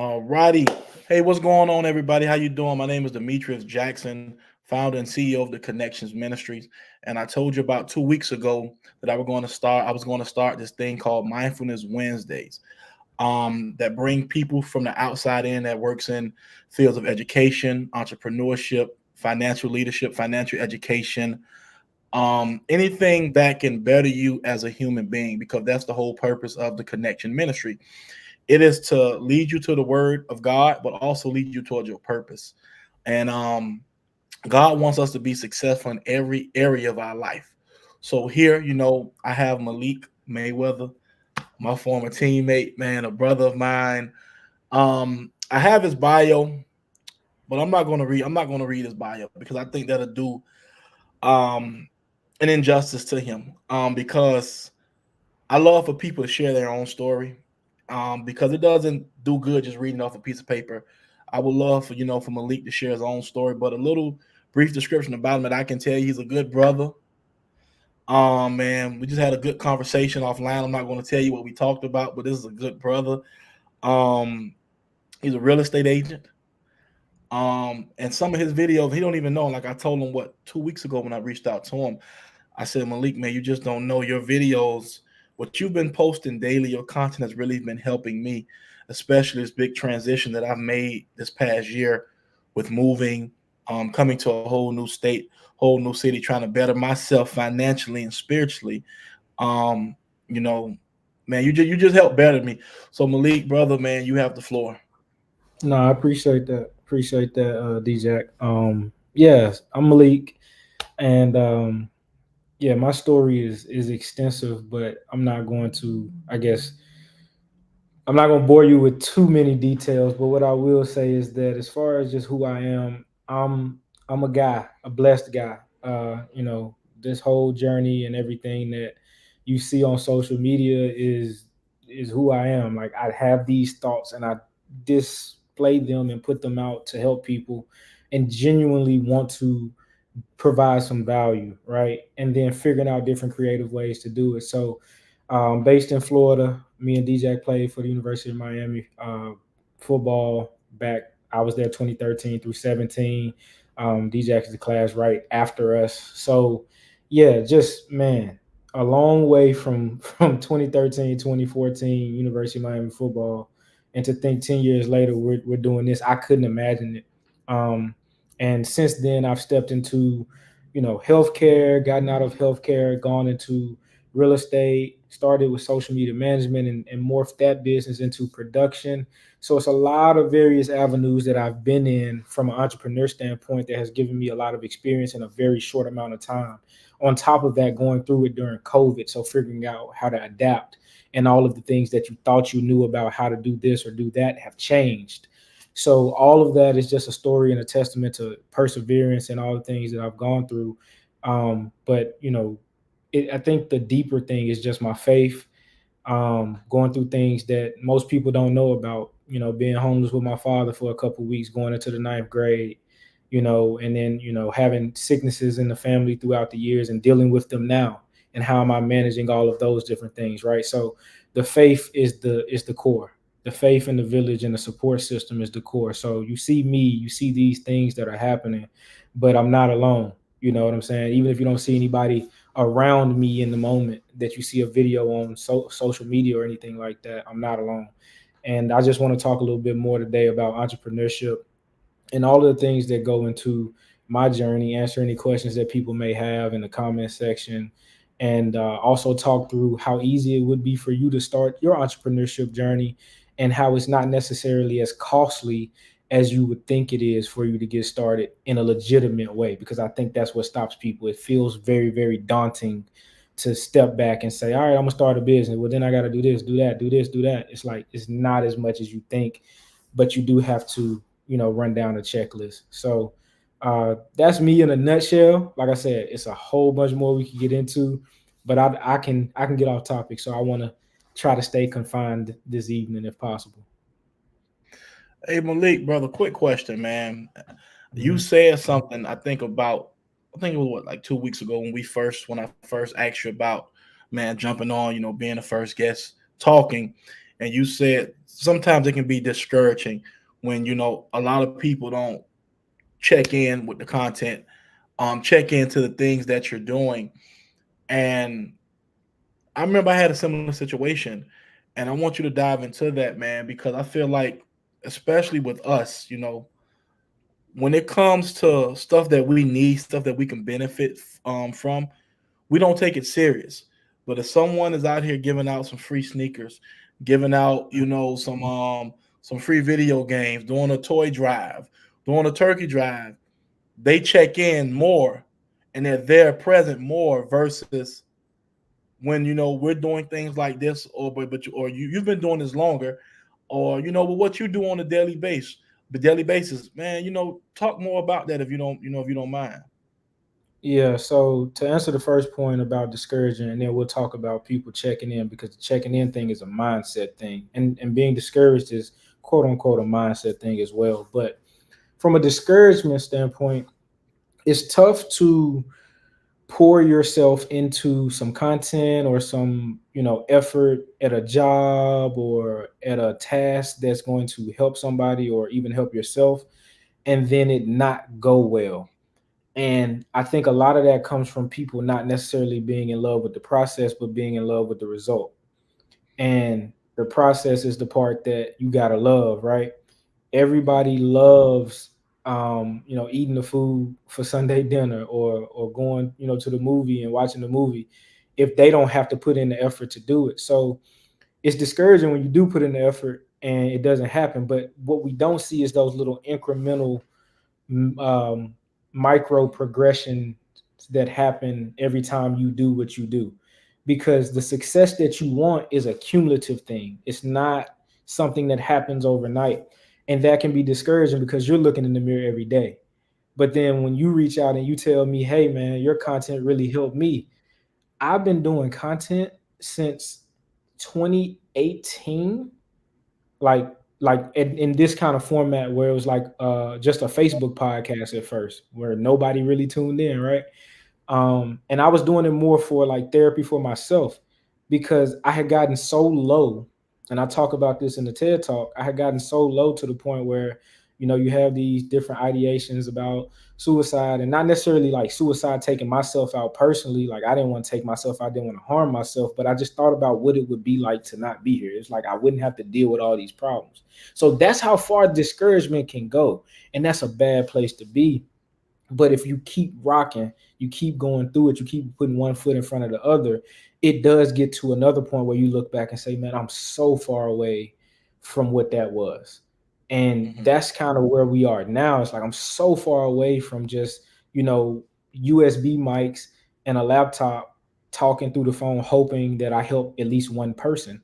Roddy, hey, what's going on, everybody? How you doing? My name is Demetrius Jackson, founder and CEO of the Connections Ministries. And I told you about 2 weeks ago that I was going to start this thing called Mindfulness Wednesdays, that bring people from the outside in that works in fields of education, entrepreneurship, financial leadership, financial education, anything that can better you as a human being, because that's the whole purpose of the Connection Ministry. It is to lead you to the word of God, but also lead you towards your purpose. And God wants us to be successful in every area of our life. So here, I have Malik Mayweather, my former teammate, man, a brother of mine. I have his bio, but I'm not gonna read his bio because I think that'll do um an injustice to him. Because I love for people to share their own story, because it doesn't do good just reading off a piece of paper. I would love for for Malik to share his own story, but a little brief description about him that I can tell you: he's a good brother. Man, we just had a good conversation offline. I'm not going to tell you what we talked about, but this is a good brother. Um, he's a real estate agent. And some of his videos he don't even know. Like I told him 2 weeks ago when I reached out to him, I said, Malik, man, you just don't know your videos. What you've been posting daily, your content has really been helping me, especially this big transition that I've made this past year with moving, coming to a whole new state, whole new city, trying to better myself financially and spiritually. Um, you know, man, you just helped better me. So Malik, brother, man, you have the floor. No, I appreciate that. Appreciate that, DJ. Yes, I'm Malik, and yeah, my story is extensive, but I'm not going to. I guess I'm not going to bore you with too many details. But what I will say is that as far as just who I am, I'm a guy, a blessed guy. This whole journey and everything that you see on social media is who I am. Like I have these thoughts and I display them and put them out to help people and genuinely want to provide some value, right? And then figuring out different creative ways to do it. So, based in Florida, me and DJ played for the University of Miami football back. I was there 2013 through 17. DJ is the class right after us. So, yeah, just man, a long way from from 2013, 2014 University of Miami football, and to think 10 years later we're doing this. I couldn't imagine it. And since then I've stepped into healthcare, gotten out of healthcare, gone into real estate, started with social media management, and morphed that business into production. So it's a lot of various avenues that I've been in from an entrepreneur standpoint that has given me a lot of experience in a very short amount of time. On top of that, going through it during COVID, so figuring out how to adapt and all of the things that you thought you knew about how to do this or do that have changed. So all of that is just a story and a testament to perseverance and all the things that I've gone through. But I think the deeper thing is just my faith, going through things that most people don't know about. Being homeless with my father for a couple of weeks, going into the ninth grade, and then having sicknesses in the family throughout the years and dealing with them now, and how am I managing all of those different things, right? So the faith is the core. The faith in the village and the support system is the core. So you see me, you see these things that are happening, but I'm not alone. You know what I'm saying? Even if you don't see anybody around me in the moment that you see a video on social media or anything like that, I'm not alone. And I just want to talk a little bit more today about entrepreneurship and all of the things that go into my journey, answer any questions that people may have in the comment section, and also talk through how easy it would be for you to start your entrepreneurship journey and how it's not necessarily as costly as you would think it is for you to get started in a legitimate way, because I think that's what stops people. It feels very, very daunting to step back and say, all right, I'm gonna start a business. Well, then I got to do this, do that, do this, do that. It's like it's not as much as you think, but you do have to run down a checklist. So that's me in a nutshell. Like I said, it's a whole bunch more we can get into, but I can get off topic. So I want to try to stay confined this evening if possible. Hey Malik, brother, quick question, man. You Mhm. said something I think it was like 2 weeks ago when I first asked you about, man, jumping on, being the first guest talking. and you said sometimes it can be discouraging when a lot of people don't check in with the content, check into the things that you're doing. And I remember I had a similar situation, and I want you to dive into that, man, because I feel like, especially with us, when it comes to stuff that we need, stuff that we can benefit from, we don't take it serious. But if someone is out here giving out some free sneakers, giving out, some free video games, doing a toy drive, doing a turkey drive, they check in more and they're there present more versus when we're doing things like this, or you've been doing this longer, or what you do on a daily basis, man. Talk more about that if you don't mind. Yeah, so to answer the first point about discouraging, and then we'll talk about people checking in because the checking in thing is a mindset thing, and being discouraged is quote unquote a mindset thing as well. But from a discouragement standpoint, it's tough to pour yourself into some content or some effort at a job or at a task that's going to help somebody or even help yourself, and then it not go well. And I think a lot of that comes from people not necessarily being in love with the process, but being in love with the result. And the process is the part that you gotta love, right? Everybody loves eating the food for Sunday dinner, or going, to the movie and watching the movie if they don't have to put in the effort to do it. So it's discouraging when you do put in the effort and it doesn't happen. But what we don't see is those little incremental um, micro progression that happen every time you do what you do, because the success that you want is a cumulative thing. It's not something that happens overnight, and that can be discouraging because you're looking in the mirror every day. But then when you reach out and you tell me, hey man, your content really helped me. I've been doing content since 2018, like in this kind of format where it was like just a Facebook podcast at first where nobody really tuned in, right? And I was doing it more for like therapy for myself because I had gotten so low, and I talk about this in the TED talk. I had gotten so low to the point where you have these different ideations about suicide, and not necessarily like suicide taking myself out personally. Like I didn't want to take myself out, I didn't want to harm myself, but I just thought about what it would be like to not be here. It's like I wouldn't have to deal with all these problems. So that's how far discouragement can go, and that's a bad place to be. But if you keep rocking, you keep going through it, you keep putting one foot in front of the other, it does get to another point where you look back and say, man, I'm so far away from what that was. And Hmm. that's kind of where we are now. It's like I'm so far away from just, USB mics and a laptop talking through the phone, hoping that I help at least one person.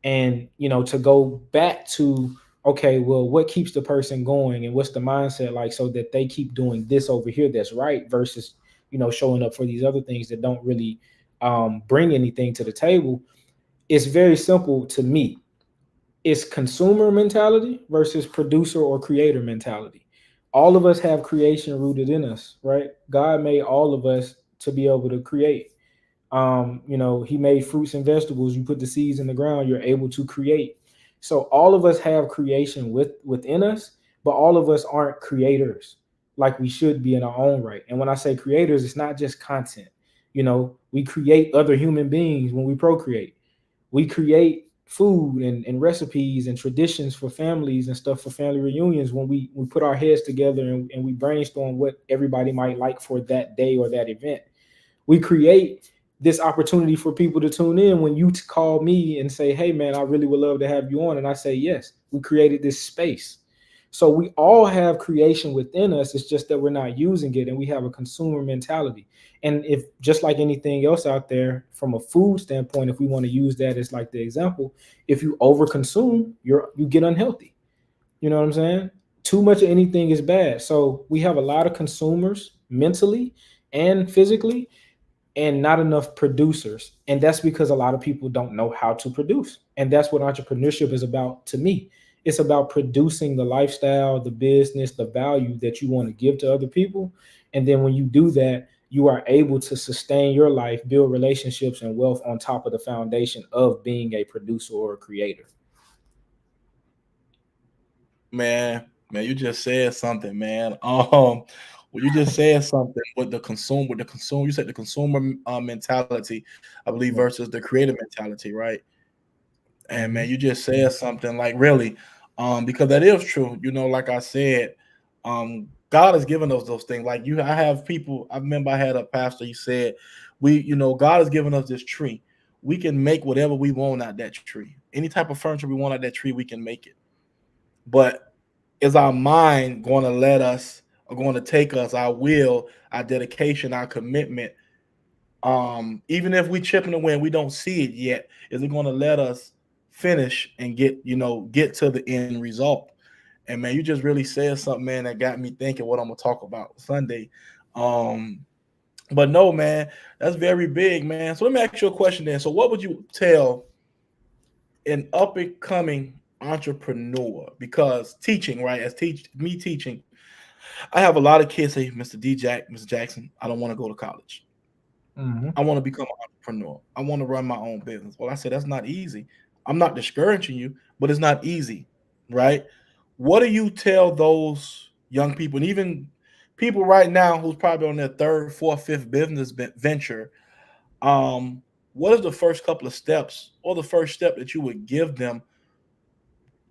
And to go back to, okay, well, what keeps the person going and what's the mindset like so that they keep doing this over here that's right versus showing up for these other things that don't really bring anything to the table. It's very simple to me. It's consumer mentality versus producer or creator mentality. All of us have creation rooted in us, right? God made all of us to be able to create. He made fruits and vegetables. You put the seeds in the ground, you're able to create. So all of us have creation within us, but all of us aren't creators like we should be in our own right. And when I say creators, it's not just content. We create other human beings when we procreate. We create food and recipes and traditions for families and stuff for family reunions when we put our heads together and we brainstorm what everybody might like for that day or that event. We create this opportunity for people to tune in when you call me and say, hey man, I really would love to have you on, and I say yes. We created this space. So we all have creation within us. It's just that we're not using it, and we have a consumer mentality. And if, just like anything else out there, from a food standpoint, if we want to use that as like the example, if you overconsume, you get unhealthy. You know what I'm saying? Too much of anything is bad. So we have a lot of consumers mentally and physically, and not enough producers. And that's because a lot of people don't know how to produce. And that's what entrepreneurship is about to me. It's about producing the lifestyle, the business, the value that you want to give to other people. And then when you do that, you are able to sustain your life, build relationships and wealth on top of the foundation of being a producer or a creator. Man, you just said something, man. Well, you just said something with the consumer. You said the consumer mentality, I believe, Yeah. versus the creative mentality, right? And man, Mhm. you just said something like really, because that is true. Like I said, God has given us those things. Like I have people. I remember I had a pastor. He said, God has given us this tree. We can make whatever we want out that tree. Any type of furniture we want out that tree, we can make it. But is our mind going to let us, or going to take us, our will, our dedication, our commitment, even if we chip in the wind, we don't see it yet, is it going to let us finish and get to the end result? And man, you just really said something, man, that got me thinking what I'm gonna talk about Sunday. um but no, man, that's very big, man. So let me ask you a question then. So what would you tell an up and coming entrepreneur? Because teaching, right, as teaching, I have a lot of kids say, Mr. Jackson, I don't want to go to college. Mhm. I want to become an entrepreneur. I want to run my own business. Well, I said that's not easy. I'm not discouraging you, but it's not easy, right? What do you tell those young people, and even people right now who's probably on their third, fourth, fifth business venture? Um, what is the first couple of steps, or the first step that you would give them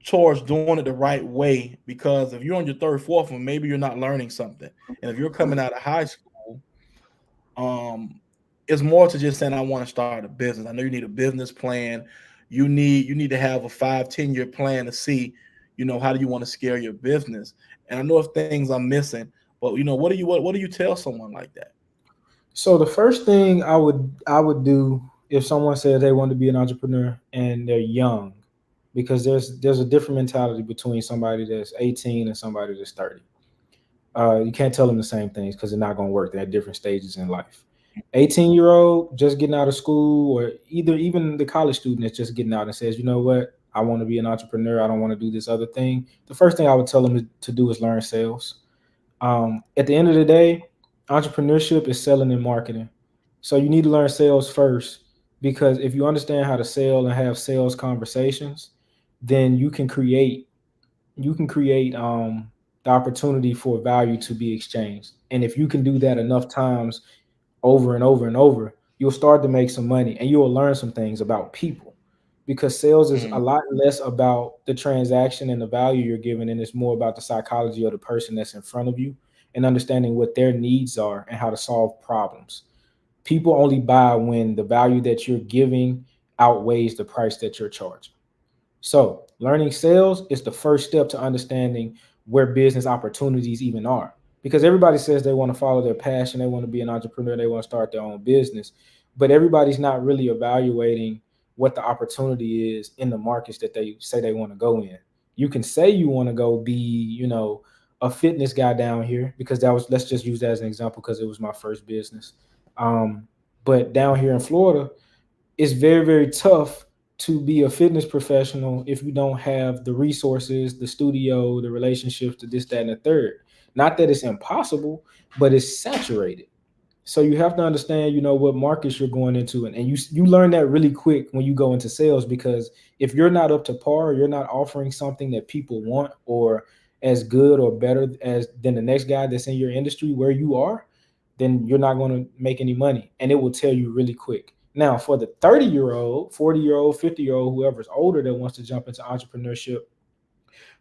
towards doing it the right way? Because if you're on your third, fourth one, maybe you're not learning something, and if you're coming out of high school, um it's more to just saying I want to start a business. I know you need a business plan. You need to have a 5-10 year plan to see, how do you want to scale your business. And I know if things I'm missing, but what do you tell someone like that? So the first thing I would do if someone says they want to be an entrepreneur and they're young, because there's a different mentality between somebody that's 18 and somebody that's 30. You can't tell them the same things because they're not going to work. They're at different stages in life. 18-year-old just getting out of school, or either even the college student that's just getting out and says, you know what, I want to be an entrepreneur. I don't want to do this other thing. The first thing I would tell them to do is learn sales. At the end of the day, entrepreneurship is selling and marketing. So you need to learn sales first, because if you understand how to sell and have sales conversations, then you can create the opportunity for value to be exchanged. And if you can do that enough times, over and over and over, you'll start to make some money and you'll learn some things about people, because sales is a Mm, lot less about the transaction and the value you're giving, and it's more about the psychology of the person that's in front of you and understanding what their needs are and how to solve problems. People only buy when the value that you're giving outweighs the price that you're charging. So, learning sales is the first step to understanding where business opportunities even are. Because everybody says they want to follow their passion, they want to be an entrepreneur, they want to start their own business, but everybody's not really evaluating what the opportunity is in the markets that they say they want to go in. You can say you want to go be, a fitness guy down here, because that was, let's just use that as an example because it was my first business. Um, but down here in Florida, it's very, very tough to be a fitness professional if you don't have the resources, the studio, the relationships, to this, that, and the third. Not that it's impossible, but it's saturated. So you have to understand, what markets you're going into, and you learn that really quick when you go into sales, because if you're not up to par, you're not offering something that people want, or as good or better as than the next guy that's in your industry where you are, then you're not going to make any money, and it will tell you really quick. Now, for the 30-year-old, 40-year-old, 50-year-old, whoever's older that wants to jump into entrepreneurship,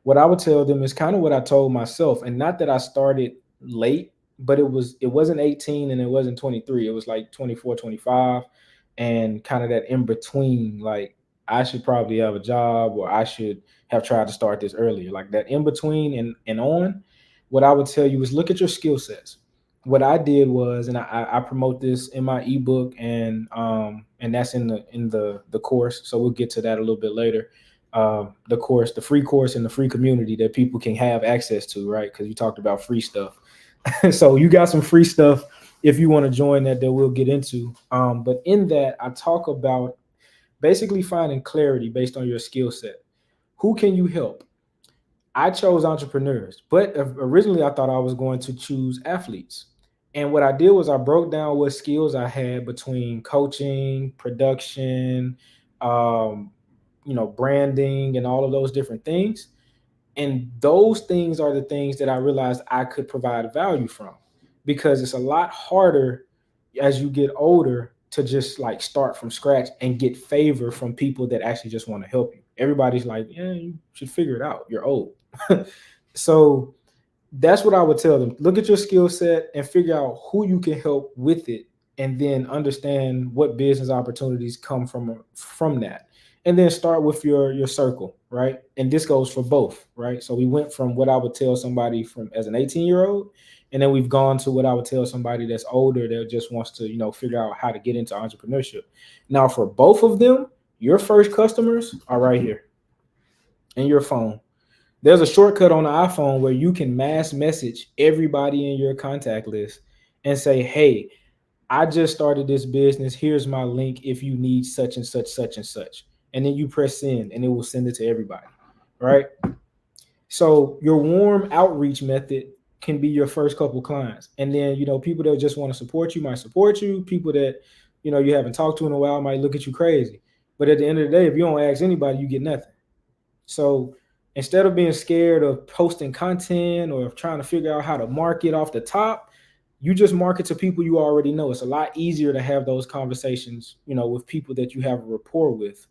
what I would tell them is kind of what I told myself. And not that I started late, but it wasn't 18 and it wasn't 23. It was like 24, 25, and kind of that in between, like I should probably have a job, or I should have tried to start this earlier. Like that in between and on, what I would tell you is look at your skill sets. What I did was, and I promote this in my ebook, and that's in the course. So we'll get to that a little bit later. The course, the free course, and the free community that people can have access to, right? Because you talked about free stuff. So you got some free stuff if you want to join that we'll get into. But in that, I talk about basically finding clarity based on your skill set. Who can you help? I chose entrepreneurs, but originally I thought I was going to choose athletes. And what I did was I broke down what skills I had between coaching, production, um, branding, and all of those different things. And those things are the things that I realized I could provide value from, because it's a lot harder as you get older to just like start from scratch and get favor from people that actually just want to help you. Everybody's like, yeah, you should figure it out. You're old. So that's what I would tell them. Look at your skill set and figure out who you can help with it, and then understand what business opportunities come from that. And then start with your circle, right? And this goes for both, right? So we went from what I would tell somebody from as an 18-year-old, and then we've gone to what I would tell somebody that's older that just wants to, figure out how to get into entrepreneurship. Now, for both of them, your first customers are right here in your phone. There's a shortcut on the iPhone where you can mass message everybody in your contact list and say, hey, I just started this business. Here's my link if you need such and such, such and such. And then you press send and it will send it to everybody. Right. So your warm outreach method can be your first couple clients. And then, people that just want to support you might support you. People that, you haven't talked to in a while might look at you crazy. But at the end of the day, if you don't ask anybody, you get nothing. So instead of being scared of posting content or trying to figure out how to market off the top, you just market to people you already know. It's a lot easier to have those conversations, with people that you have a rapport with.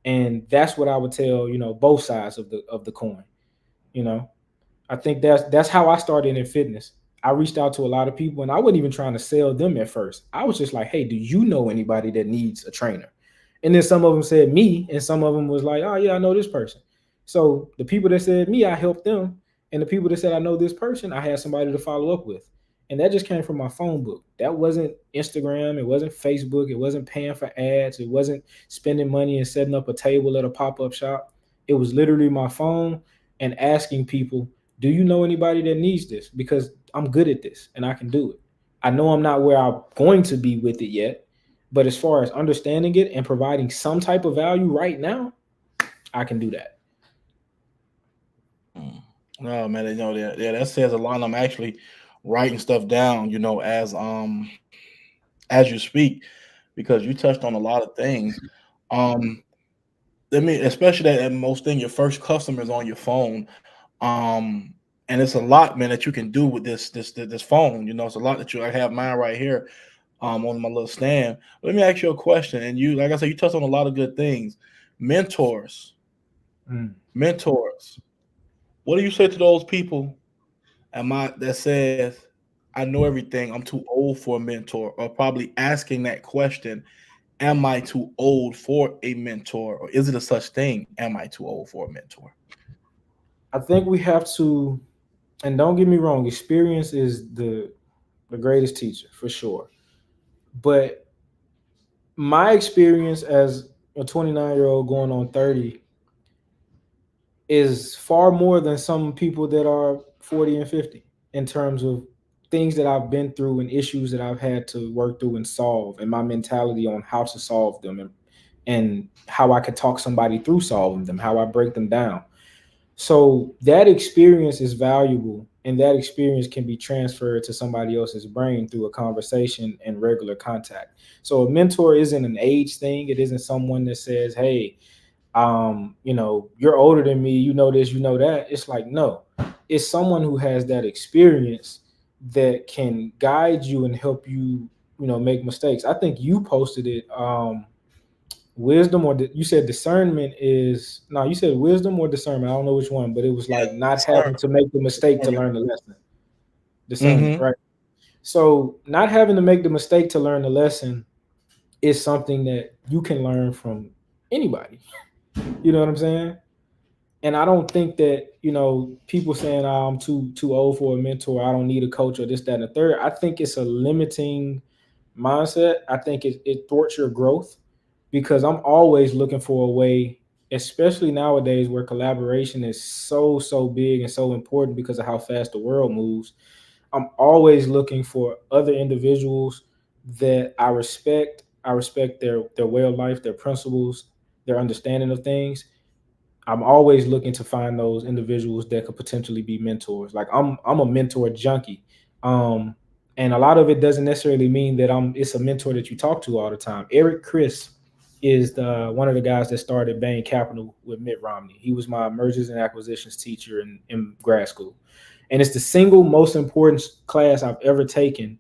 And that's what I would tell, both sides of the coin. You know, I think that's how I started in fitness. I reached out to a lot of people and I wasn't even trying to sell them at first. I was just like, hey, do you know anybody that needs a trainer? And then some of them said me, and some of them was like, oh yeah, I know this person. So the people that said me, I helped them. And the people that said I know this person, I had somebody to follow up with. And that just came from my phone book. That wasn't Instagram. It wasn't Facebook. It wasn't paying for ads. It wasn't spending money and setting up a table at a pop-up shop. It was literally my phone and asking people, do you know anybody that needs this? Because I'm good at this and I can do it. I know I'm not where I'm going to be with it yet, but as far as understanding it and providing some type of value right now, I can do that. Oh man, yeah, that says a lot. I'm actually writing stuff down, as you speak, because you touched on a lot of things. Um, especially that most thing, your first customers on your phone. And it's a lot, man, that you can do with this phone. It's a lot that I have mine right here, on my little stand. Let me ask you a question. And you, like I said, you touched on a lot of good things. Mentors, Mm. mentors. What do you say to those people that says, I know everything, I'm too old for a mentor, or probably asking that question, am I too old for a mentor? Or is it a such thing? Am I too old for a mentor? I think we have to, and don't get me wrong, experience is the greatest teacher for sure. But my experience as a 29-year-old going on 30 is far more than some people that are 40 and 50 in terms of things that I've been through and issues that I've had to work through and solve, and my mentality on how to solve them, and how I could talk somebody through solving them, how I break them down. So that experience is valuable, and that experience can be transferred to somebody else's brain through a conversation and regular contact. So a mentor isn't an age thing. It isn't someone that says, hey, you're older than me, you know this, you know that. It's like, no, it's someone who has that experience that can guide you and help you, make mistakes. I think you posted it. Wisdom you said discernment is no, you said wisdom or discernment. I don't know which one, but it was Yeah, like not having discernment. to make the mistake to Discernment. learn the lesson. Discernment, Mm-hmm. right? So not having to make the mistake to learn the lesson is something that you can learn from anybody. You know what I'm saying? And I don't think that, people saying, oh, I'm too old for a mentor, I don't need a coach or this, that, and the third. I think it's a limiting mindset. I think it thwarts your growth, because I'm always looking for a way, especially nowadays where collaboration is so big and so important because of how fast the world moves. I'm always looking for other individuals that I respect. I respect their way of life, their principles, their understanding of things. I'm always looking to find those individuals that could potentially be mentors. Like I'm a mentor junkie. Um, and a lot of it doesn't necessarily mean that it's a mentor that you talk to all the time. Eric Chris is one of the guys that started Bain Capital with Mitt Romney. He was my mergers and acquisitions teacher in grad school. And it's the single most important class I've ever taken.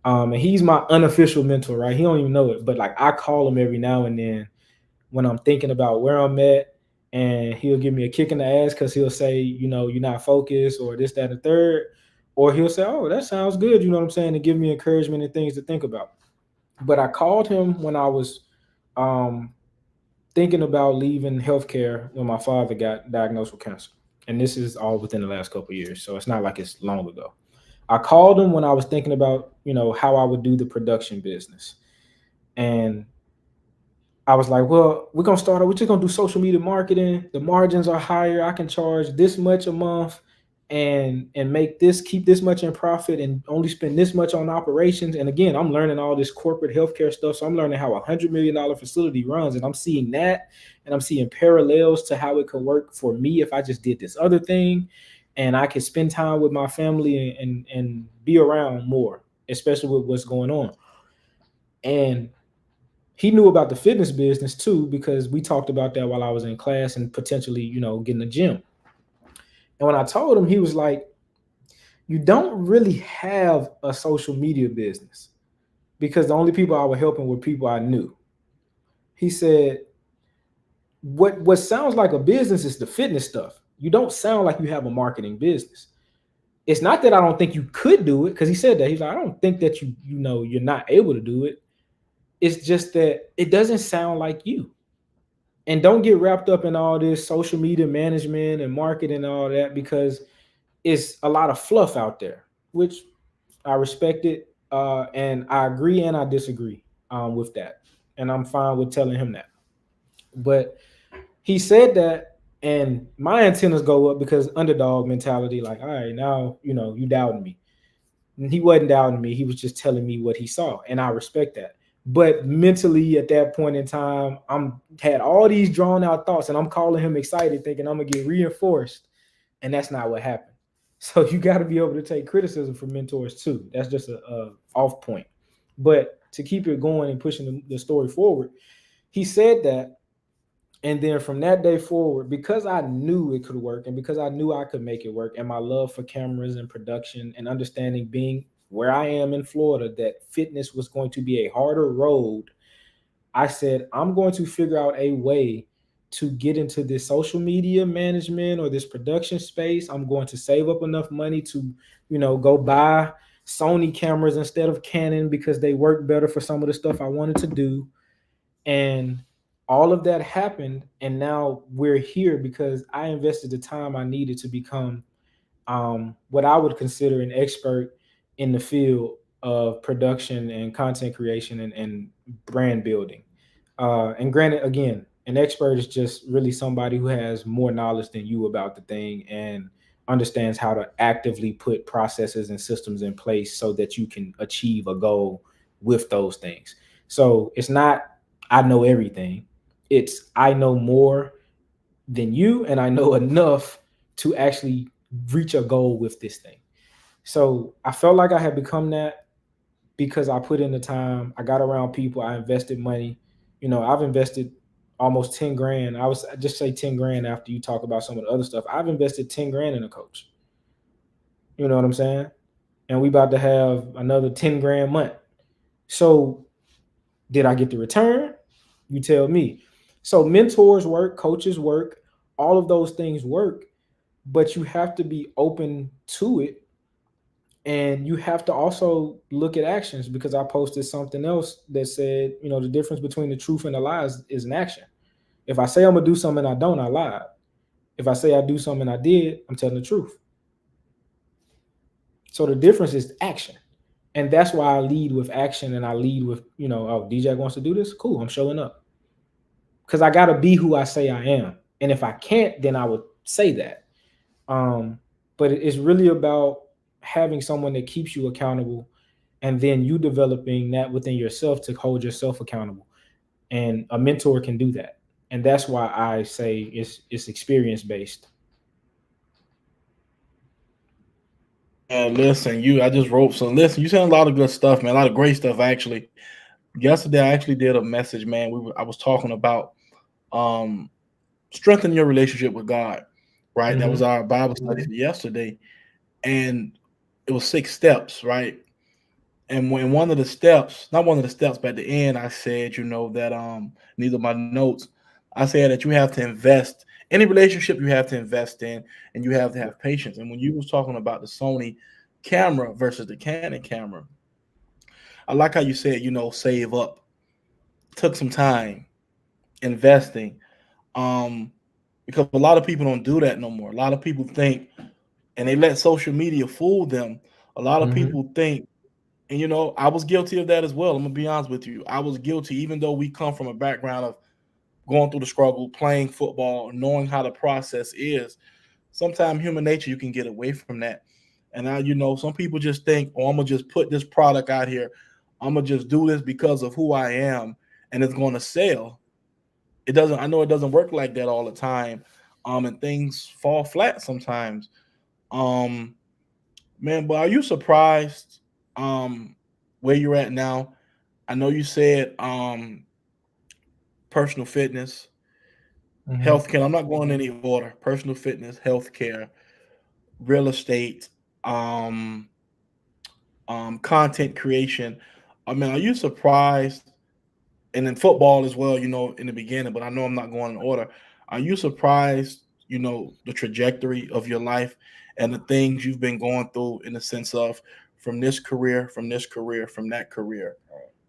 And he's my unofficial mentor, right? He don't even know it, but like I call him every now and then when I'm thinking about where I'm at, and he'll give me a kick in the ass because he'll say, you're not focused or this, that, and the third. Or he'll say, oh, that sounds good, you know what I'm saying, to give me encouragement and things to think about. But I called him when I was um, thinking about leaving healthcare when my father got diagnosed with cancer. And this is all within the last couple of years. So it's not like it's long ago. I called him when I was thinking about, how I would do the production business. And I was like, well, we're just gonna do social media marketing. The margins are higher. I can charge this much a month and make this, keep this much in profit and only spend this much on operations. And again, I'm learning all this corporate healthcare stuff. So I'm learning how $100 million facility runs, and I'm seeing that, and I'm seeing parallels to how it could work for me if I just did this other thing, and I could spend time with my family and be around more, especially with what's going on. And he knew about the fitness business too, because we talked about that while I was in class and potentially, getting a gym. And when I told him, he was like, you don't really have a social media business, because the only people I was helping were people I knew. He said, what sounds like a business is the fitness stuff. You don't sound like you have a marketing business. It's not that I don't think you could do it, because he said that. He's like, I don't think that you're not able to do it. It's just that it doesn't sound like you. And don't get wrapped up in all this social media management and marketing and all that, because it's a lot of fluff out there, which I respect it. And I agree and I disagree with that. And I'm fine with telling him that. But he said that, and my antennas go up because underdog mentality, like, all right, now, you doubting me. And he wasn't doubting me. He was just telling me what he saw. And I respect that. But mentally at that point in time, I'm had all these drawn out thoughts, and I'm calling him excited, thinking I'm gonna get reinforced. And that's not what happened. So you got to be able to take criticism from mentors too. That's just a off point. But to keep it going and pushing the story forward, he said that. And then from that day forward, because I knew it could work and because I knew I could make it work, and my love for cameras and production and understanding, being where I am in Florida, that fitness was going to be a harder road, I said, I'm going to figure out a way to get into this social media management or this production space. I'm going to save up enough money to, go buy Sony cameras instead of Canon, because they work better for some of the stuff I wanted to do. And all of that happened. And now we're here because I invested the time I needed to become what I would consider an expert in the field of production and content creation and brand building. And granted, again, an expert is just really somebody who has more knowledge than you about the thing and understands how to actively put processes and systems in place so that you can achieve a goal with those things. So it's not I know everything. It's I know more than you, and I know enough to actually reach a goal with this thing. So I felt like I had become that because I put in the time, I got around people, I invested money. I've invested almost 10 grand. I was just say 10 grand after you talk about some of the other stuff. I've invested 10 grand in a coach. You know what I'm saying? And we about to have another 10 grand month. So did I get the return? You tell me. So mentors work, coaches work, all of those things work, but you have to be open to it. And you have to also look at actions, because I posted something else that said, the difference between the truth and the lies is an action. If I say I'm gonna do something and I don't, I lied. If I say I do something and I did, I'm telling the truth. So the difference is action. And that's why I lead with action, and I lead with, oh, DJ wants to do this. Cool, I'm showing up. Because I gotta be who I say I am. And if I can't, then I would say that. But it's really about having someone that keeps you accountable, and then you developing that within yourself to hold yourself accountable. And a mentor can do that. And that's why I say it's experience based. Listen, I just wrote some. Listen, you said a lot of good stuff, man. A lot of great stuff, actually. Yesterday I actually did a message, man. I was talking about um strengthening your relationship with God. Right. That was Mm-hmm. our Bible study for yesterday. And it was 6 steps, right? And when one of the steps, not one of the steps, but at the end, I said, that these are my notes. I said that you have to invest any relationship you have to invest in, and you have to have patience. And when you was talking about the Sony camera versus the Canon camera, I like how you said, save up. Took some time investing. Um, because a lot of people don't do that no more. A lot of people think, and they let social media fool them. A lot of Mm-hmm. people think. And I was guilty of that as well. I'm gonna be honest with you. I was guilty, even though we come from a background of going through the struggle, playing football, knowing how the process is. Sometimes human nature, you can get away from that. And now, some people just think, oh, I'm gonna just put this product out here. I'm gonna just do this because of who I am, and it's gonna sell. It doesn't. I know it doesn't work like that all the time. And things fall flat sometimes. Um, Man, but are you surprised where you're at now? I know you said personal fitness, Mm-hmm. healthcare. I'm not going in any order. Personal fitness, healthcare, real estate, um, content creation. I mean, are you surprised? And then football as well, in the beginning, but I know I'm not going in order. Are you surprised, the trajectory of your life and the things you've been going through in the sense of from this career, from this career, from that career?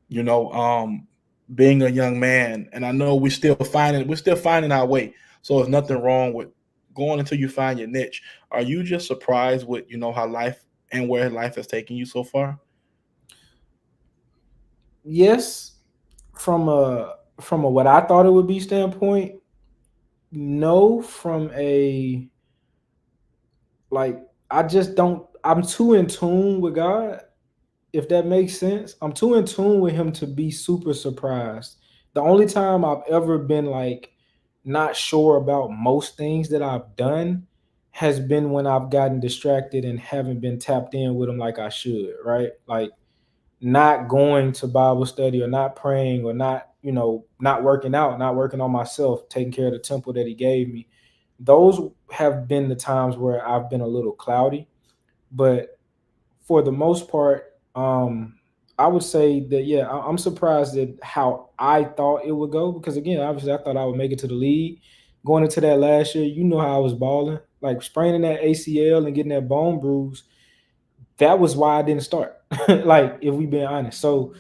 you know, um, Being a young man, and I know we're still finding our way. So there's nothing wrong with going until you find your niche. Are you just surprised with how life and where life has taken you so far? Yes, from a what I thought it would be standpoint, no. From a like, I just don't. I'm too in tune with God, if that makes sense. I'm too in tune with Him to be super surprised. The only time I've ever been like not sure about most things that I've done has been when I've gotten distracted and haven't been tapped in with Him like I should. Right, like not going to Bible study or not praying or not, not working out, not working on myself, taking care of the temple that He gave me. Those have been the times where I've been a little cloudy. But for the most part, I would say that, yeah, I'm surprised at how I thought it would go, because again, obviously I thought I would make it to the league. Going into that last year, you know how I was balling, like spraining that ACL and getting that bone bruise. That was why I didn't start. Like, if we being honest. So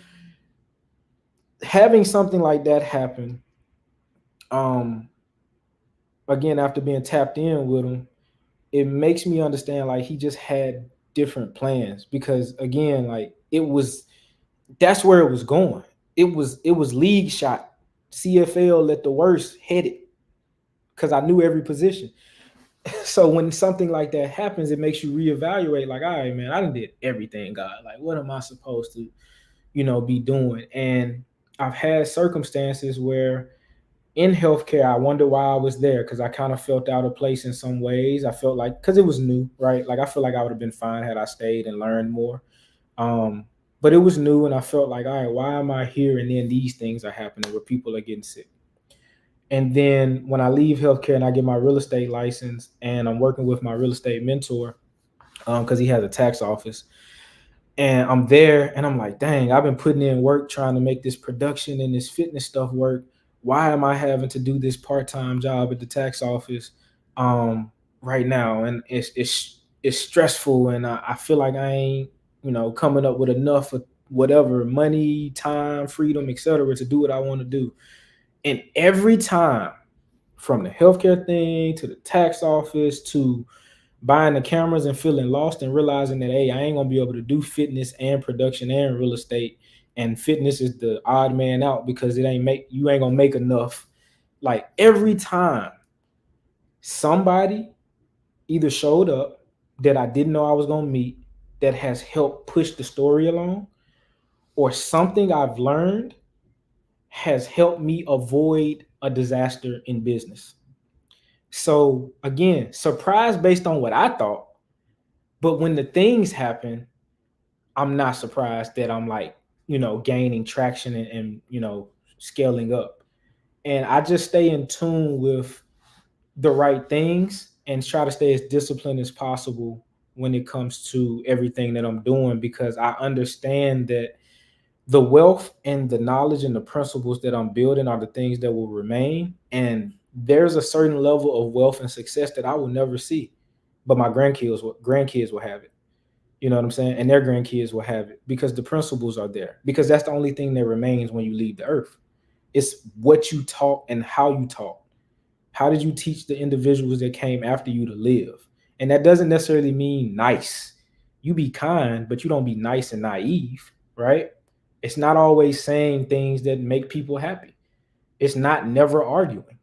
having something like that happen, um, again, after being tapped in with him, it makes me understand like he just had different plans, because again, like, it was, that's where it was going. It was league shot, CFL at the worst headed, because I knew every position. So when something like that happens, it makes you reevaluate. Like, all right, man, I done did everything, God. Like, what am I supposed to, be doing? And I've had circumstances where in healthcare, I wonder why I was there, because I kind of felt out of place in some ways. I felt like, because it was new, right? Like, I feel like I would have been fine had I stayed and learned more. Um, but it was new, and I felt like, all right, why am I here? And then these things are happening where people are getting sick. And then when I leave healthcare and I get my real estate license, and I'm working with my real estate mentor, because he has a tax office, and I'm there and I'm like, dang, I've been putting in work trying to make this production and this fitness stuff work. Why am I having to do this part-time job at the tax office um right now? And it's stressful, and I feel like I ain't, coming up with enough of whatever money, time, freedom, etc., to do what I want to do. And every time, from the healthcare thing to the tax office to buying the cameras and feeling lost and realizing that, hey, I ain't gonna be able to do fitness and production and real estate, and fitness is the odd man out because you ain't gonna make enough. Like, every time somebody either showed up that I didn't know I was gonna meet, that has helped push the story along, or something I've learned has helped me avoid a disaster in business. So again, surprised based on what I thought, but when the things happen, I'm not surprised that I'm like gaining traction and scaling up. And I just stay in tune with the right things and try to stay as disciplined as possible when it comes to everything that I'm doing, because I understand that the wealth and the knowledge and the principles that I'm building are the things that will remain. And there's a certain level of wealth and success that I will never see, but my grandkids will have it. You know what I'm saying? And their grandkids will have it because the principles are there. Because that's the only thing that remains when you leave the earth. It's what you taught and how you taught. How did you teach the individuals that came after you to live? And that doesn't necessarily mean nice. You be kind, but you don't be nice and naive, right? It's not always saying things that make people happy. It's not never arguing.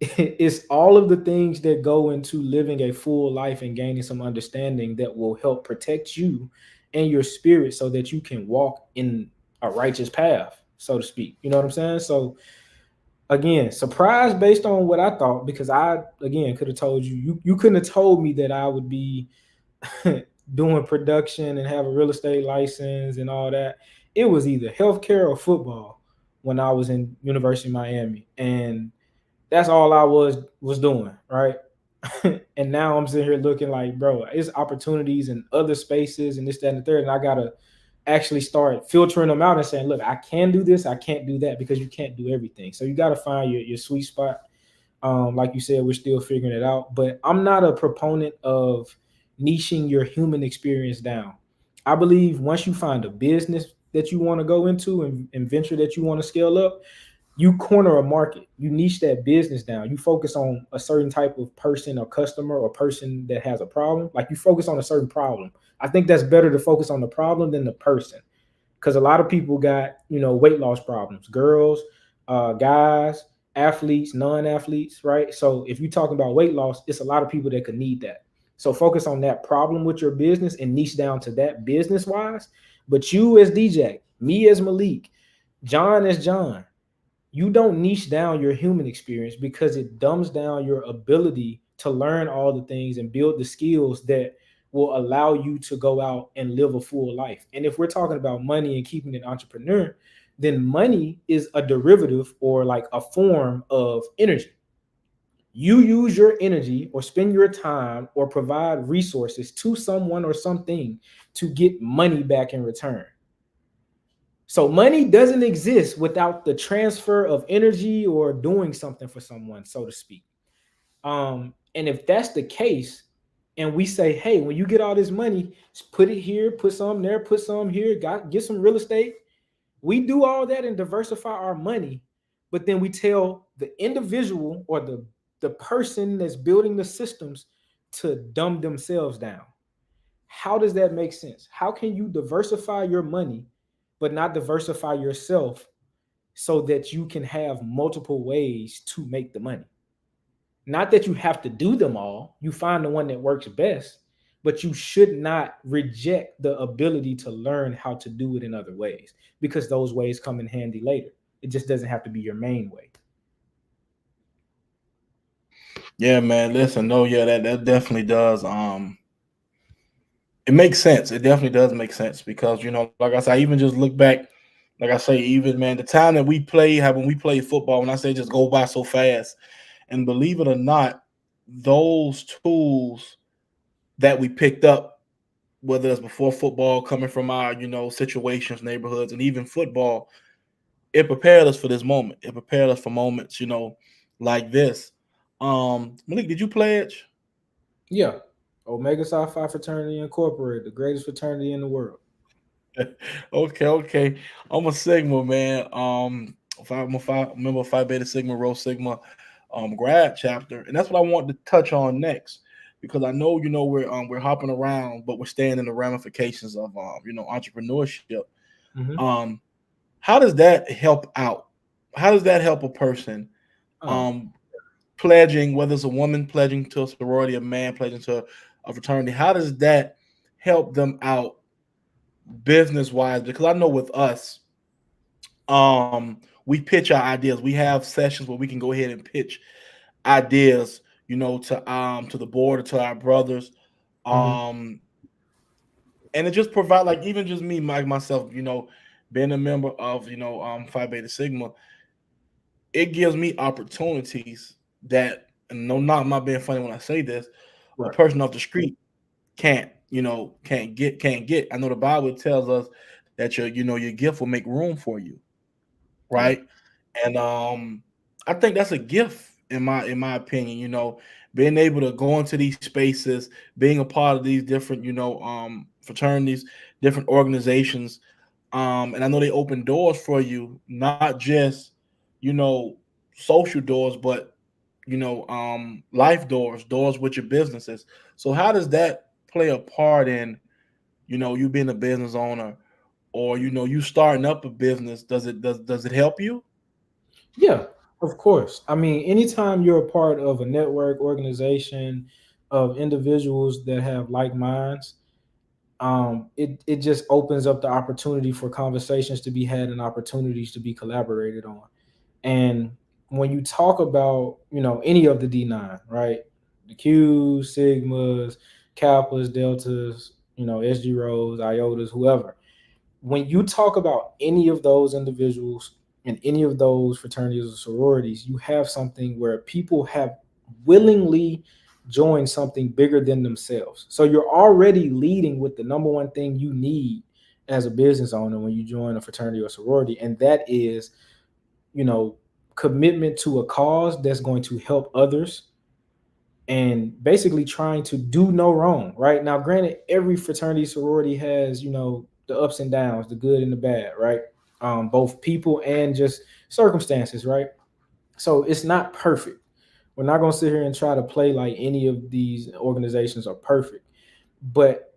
It's all of the things that go into living a full life and gaining some understanding that will help protect you and your spirit so that you can walk in a righteous path, so to speak. You know what I'm saying? So again, surprised based on what I thought, because I again could have told you couldn't have told me that I would be doing production and have a real estate license and all that. It was either healthcare or football when I was in University of Miami, and that's all I was doing, right? And now I'm sitting here looking like, bro, it's opportunities in other spaces and this, that, and the third, and I gotta actually start filtering them out and saying, look, I can do this, I can't do that, because you can't do everything. So you got to find your sweet spot. Like you said, we're still figuring it out, but I'm not a proponent of niching your human experience down. I believe once you find a business that you want to go into and venture that you want to scale up, you corner a market, you niche that business down, you focus on a certain type of person or customer or person that has a problem. Like you focus on a certain problem. I think that's better to focus on the problem than the person, because a lot of people got weight loss problems, girls, guys, athletes, non-athletes, right? So if you're talking about weight loss, it's a lot of people that could need that. So focus on that problem with your business and niche down to that business wise. But you as DJ, me as Malik, John as John, you don't niche down your human experience, because it dumbs down your ability to learn all the things and build the skills that will allow you to go out and live a full life. And if we're talking about money and keeping an entrepreneur, then money is a derivative or like a form of energy. You use your energy or spend your time or provide resources to someone or something to get money back in return. So money doesn't exist without the transfer of energy or doing something for someone, so to speak. And if that's the case, and we say, hey, when you get all this money, put it here, put some there, put some here, get some real estate. We do all that and diversify our money, but then we tell the individual or the person that's building the systems to dumb themselves down. How does that make sense? How can you diversify your money but not diversify yourself so that you can have multiple ways to make the money? Not that you have to do them all, you find the one that works best, but you should not reject the ability to learn how to do it in other ways, because those ways come in handy later. It just doesn't have to be your main way. Yeah, man. Listen, no, yeah, that definitely does. It makes sense. It definitely does make sense because like I said, I even just look back, like I say, even man, the time that we play, how when we play football, when I say just go by so fast, and believe it or not, those tools that we picked up, whether it's before football, coming from our situations, neighborhoods, and even football, it prepared us for this moment. It prepared us for moments, like this. Malik, did you pledge? Yeah. Omega Psi Phi Fraternity Incorporated, the greatest fraternity in the world. Okay, okay. I'm a Sigma man. I'm a member of Phi Beta Sigma, Rho Sigma, grad chapter, and that's what I want to touch on next because I know we're hopping around, but we're staying in the ramifications of entrepreneurship. Mm-hmm. Um, how does that help out? How does that help a person? Oh, Um, Pledging, whether it's a woman pledging to a sorority, a man pledging to a fraternity. How does that help them out business wise? Because I know with us, we pitch our ideas. We have sessions where we can go ahead and pitch ideas, to the board or to our brothers. mm-hmm. Um, and it just provide like even just me, Mike, myself, being a member of Phi Beta Sigma, it gives me opportunities that, and no, not, I'm not being funny when I say this, a Right. person off the street can't get. I know the Bible tells us that your gift will make room for you, Yeah. right? And I think that's a gift in my opinion. Being able to go into these spaces, being a part of these different fraternities, different organizations, and I know they open doors for you, not just you know social doors, but life doors, doors with your businesses. So how does that play a part in you being a business owner, or you starting up a business? Does it help you? Yeah, of course. I mean, anytime you're a part of a network organization of individuals that have like minds, it just opens up the opportunity for conversations to be had and opportunities to be collaborated on. And when you talk about, any of the D9, right? The Qs, Sigmas, Kappas, Deltas, SG Rows, IOTAs, whoever, when you talk about any of those individuals and any of those fraternities or sororities, you have something where people have willingly joined something bigger than themselves. So you're already leading with the number one thing you need as a business owner when you join a fraternity or sorority, and that is, you know, commitment to a cause that's going to help others and basically trying to do no wrong. Right now, granted, every fraternity sorority has, the ups and downs, the good and the bad, right? Both people and just circumstances, right? So it's not perfect. We're not going to sit here and try to play like any of these organizations are perfect. But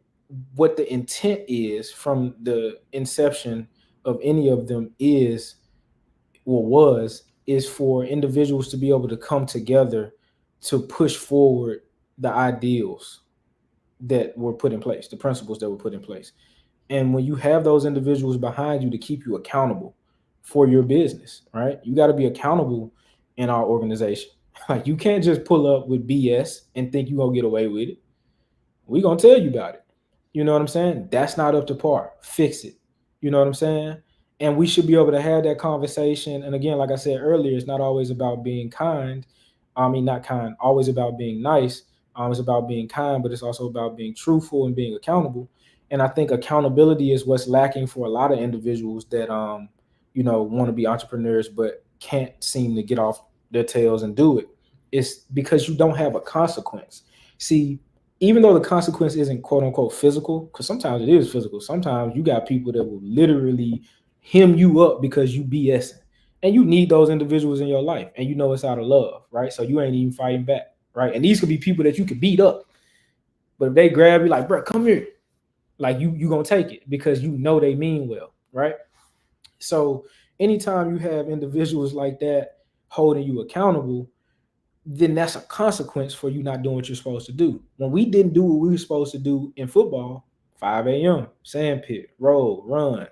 what the intent is from the inception of any of them is, or was, is for individuals to be able to come together to push forward the ideals that were put in place, the principles that were put in place. And when you have those individuals behind you to keep you accountable for your business, right? You got to be accountable in our organization. Like, you can't just pull up with BS and think you're going to get away with it. We're going to tell you about it. You know what I'm saying? That's not up to par. Fix it. You know what I'm saying? And we should be able to have that conversation. And again, like I said earlier, it's not always about being kind. I mean, not kind, always about being nice. It's about being kind, but it's also about being truthful and being accountable. And I think accountability is what's lacking for a lot of individuals that, want to be entrepreneurs, but can't seem to get off their tails and do it. It's because you don't have a consequence. See, even though the consequence isn't quote unquote physical, because sometimes it is physical. Sometimes you got people that will literally hem you up because you BSing. And you need those individuals in your life. And you know it's out of love, right? So you ain't even fighting back, right? And these could be people that you could beat up. But if they grab you like, bro, come here, like you gonna take it because you know they mean well, right? So anytime you have individuals like that holding you accountable, then that's a consequence for you not doing what you're supposed to do. When we didn't do what we were supposed to do in football, 5 a.m., sand pit, roll, run,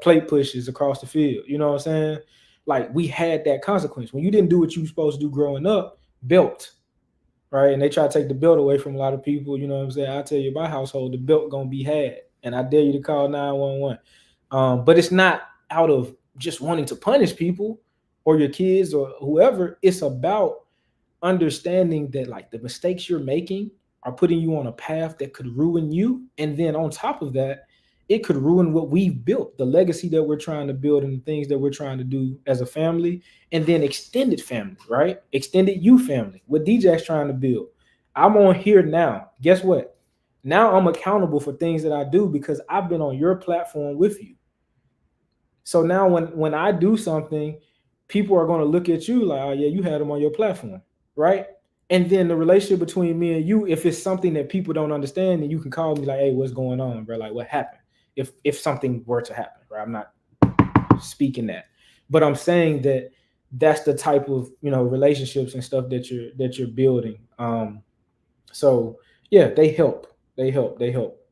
plate pushes across the field. You know what I'm saying? Like, we had that consequence. When you didn't do what you were supposed to do growing up, belt, right? And they try to take the belt away from a lot of people. You know what I'm saying? I tell you, my household, the belt gonna be had, and I dare you to call 911. But it's not out of just wanting to punish people or your kids or whoever. It's about understanding that like the mistakes you're making are putting you on a path that could ruin you, and then on top of that, it could ruin what we've built, the legacy that we're trying to build and the things that we're trying to do as a family, and then extended family, right? Extended you family, what DJ's trying to build. I'm on here now. Guess what? Now I'm accountable for things that I do because I've been on your platform with you. So now when I do something, people are going to look at you like, oh yeah, you had them on your platform, right? And then the relationship between me and you, if it's something that people don't understand, then you can call me like, hey, what's going on, bro? Like, what happened? If something were to happen, right? I'm not speaking that, but I'm saying that that's the type of relationships and stuff that you're building. So yeah, they help. They help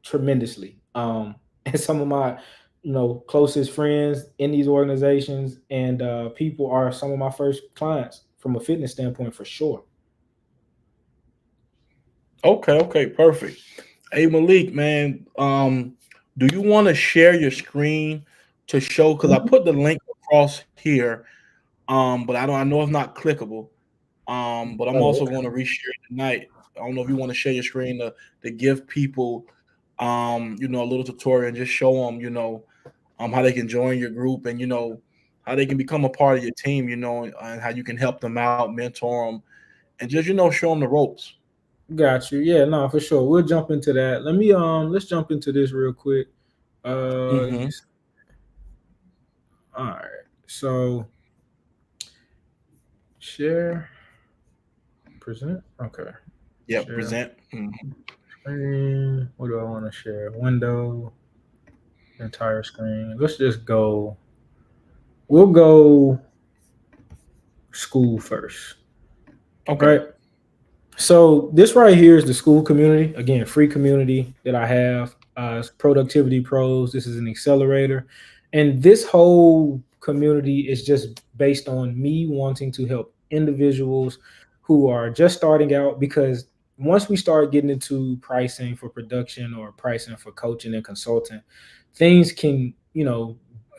tremendously. And some of my closest friends in these organizations and people are some of my first clients from a fitness standpoint for sure. Okay, okay, perfect. Hey Malik, man, Do you want to share your screen to show? Because I put the link across here, but I know it's not clickable. But I'm Oh, also going to reshare it tonight. I don't know if you want to share your screen to give people, a little tutorial and just show them, how they can join your group and how they can become a part of your team, and how you can help them out, mentor them, and just show them the ropes. got you. Yeah, no, for sure. We'll jump into that. Let's jump into this real quick. Let me Mm-hmm. see. All right. So share, present. Okay. Yep. Share Present. Mhm. screen. What do I want to share? Window, entire screen. Let's just go. We'll go school first. Okay. Right. So this right here is the school community. Again, free community that I have. It's Productivity Pros. This is an accelerator, and this whole community is just based on me wanting to help individuals who are just starting out. Because once we start getting into pricing for production or pricing for coaching and consulting, things can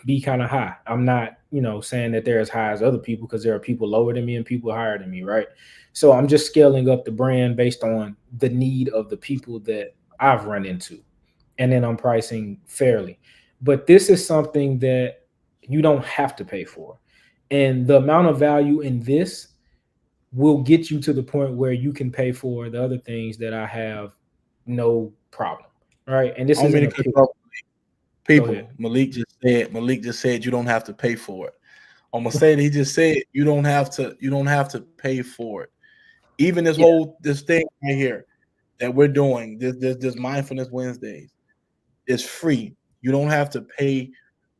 be kind of high. I'm not saying that they're as high as other people, because there are people lower than me and people higher than me, right? So I'm just scaling up the brand based on the need of the people that I've run into. And then I'm pricing fairly. But this is something that you don't have to pay for. And the amount of value in this will get you to the point where you can pay for the other things that I have no problem. Right. And I this don't mean isn't to a cut pitch. you off. Go ahead. People, Malik just said you don't have to pay for it. I'm gonna say that he just said you don't have to pay for it. Even Yeah. this thing right here that we're doing, this mindfulness Wednesdays, is free. You don't have to pay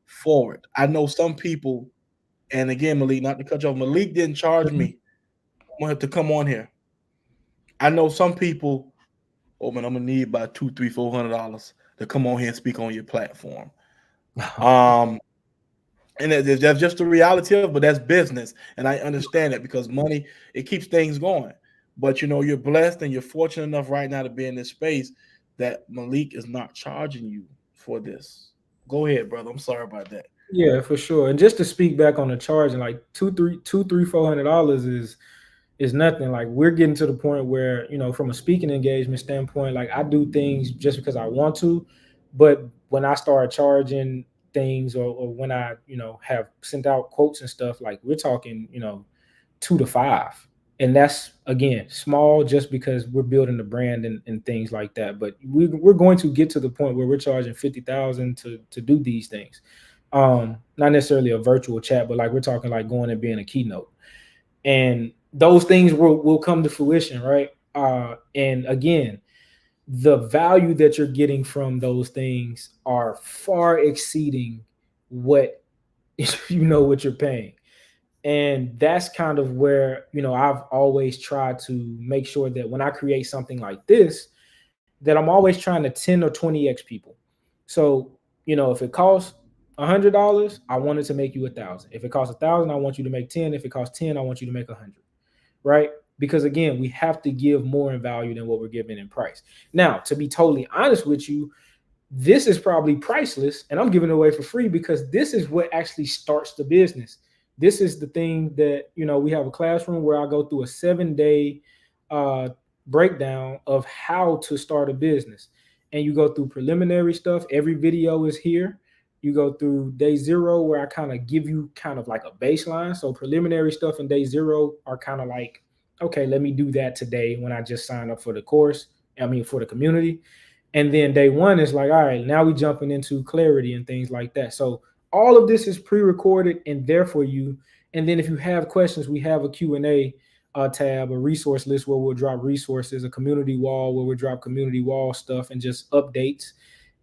for it. I know some people, and again, Malik, not to cut you off, Malik didn't charge Mhm. me. I'm gonna have to come on here. I know some people, oh man, I'm gonna need about two, three, $400 to come on here and speak on your platform. Um, and that's just the reality of it, but that's business. And I understand it because money, it keeps things going. But you're blessed and you're fortunate enough right now to be in this space that Malik is not charging you for this. Go ahead, brother. I'm sorry about that. Yeah, for sure. And just to speak back on the charging, like $400 is nothing. Like, we're getting to the point where, from a speaking engagement standpoint, like, I do things just because I want to. But when I start charging things, or when I, have sent out quotes and stuff, like, we're talking, 2 to 5. And that's, again, small, just because we're building the brand and things like that. But we're going to get to the point where we're charging 50,000 to do these things. Not necessarily a virtual chat, but like, we're talking like going and being a keynote, and those things will come to fruition, right? And again, the value that you're getting from those things are far exceeding what what you're paying. And that's kind of where, I've always tried to make sure that when I create something like this, that I'm always trying to 10 or 20x people. So, if it costs $100, I wanted to make you 1,000. If it costs 1,000, I want you to make 10. If it costs 10, I want you to make 100. Right? Because again, we have to give more in value than what we're giving in price. Now, to be totally honest with you, this is probably priceless, and I'm giving it away for free, because this is what actually starts the business. This is the thing that, we have a classroom where I go through a 7-day uh, breakdown of how to start a business. And you go through preliminary stuff. Every video is here. You go through day 0, where I kind of give you kind of like a baseline. So preliminary stuff in day 0 are kind of like, okay, let me do that today when I just signed up for the course. I mean, for the community. And then day one is like, all right, now we jumping into clarity and things like that. So all of this is pre-recorded and there for you. And then if you have questions, we have a Q&A tab, a resource list where we'll drop resources, a community wall where we'll drop community wall stuff and just updates.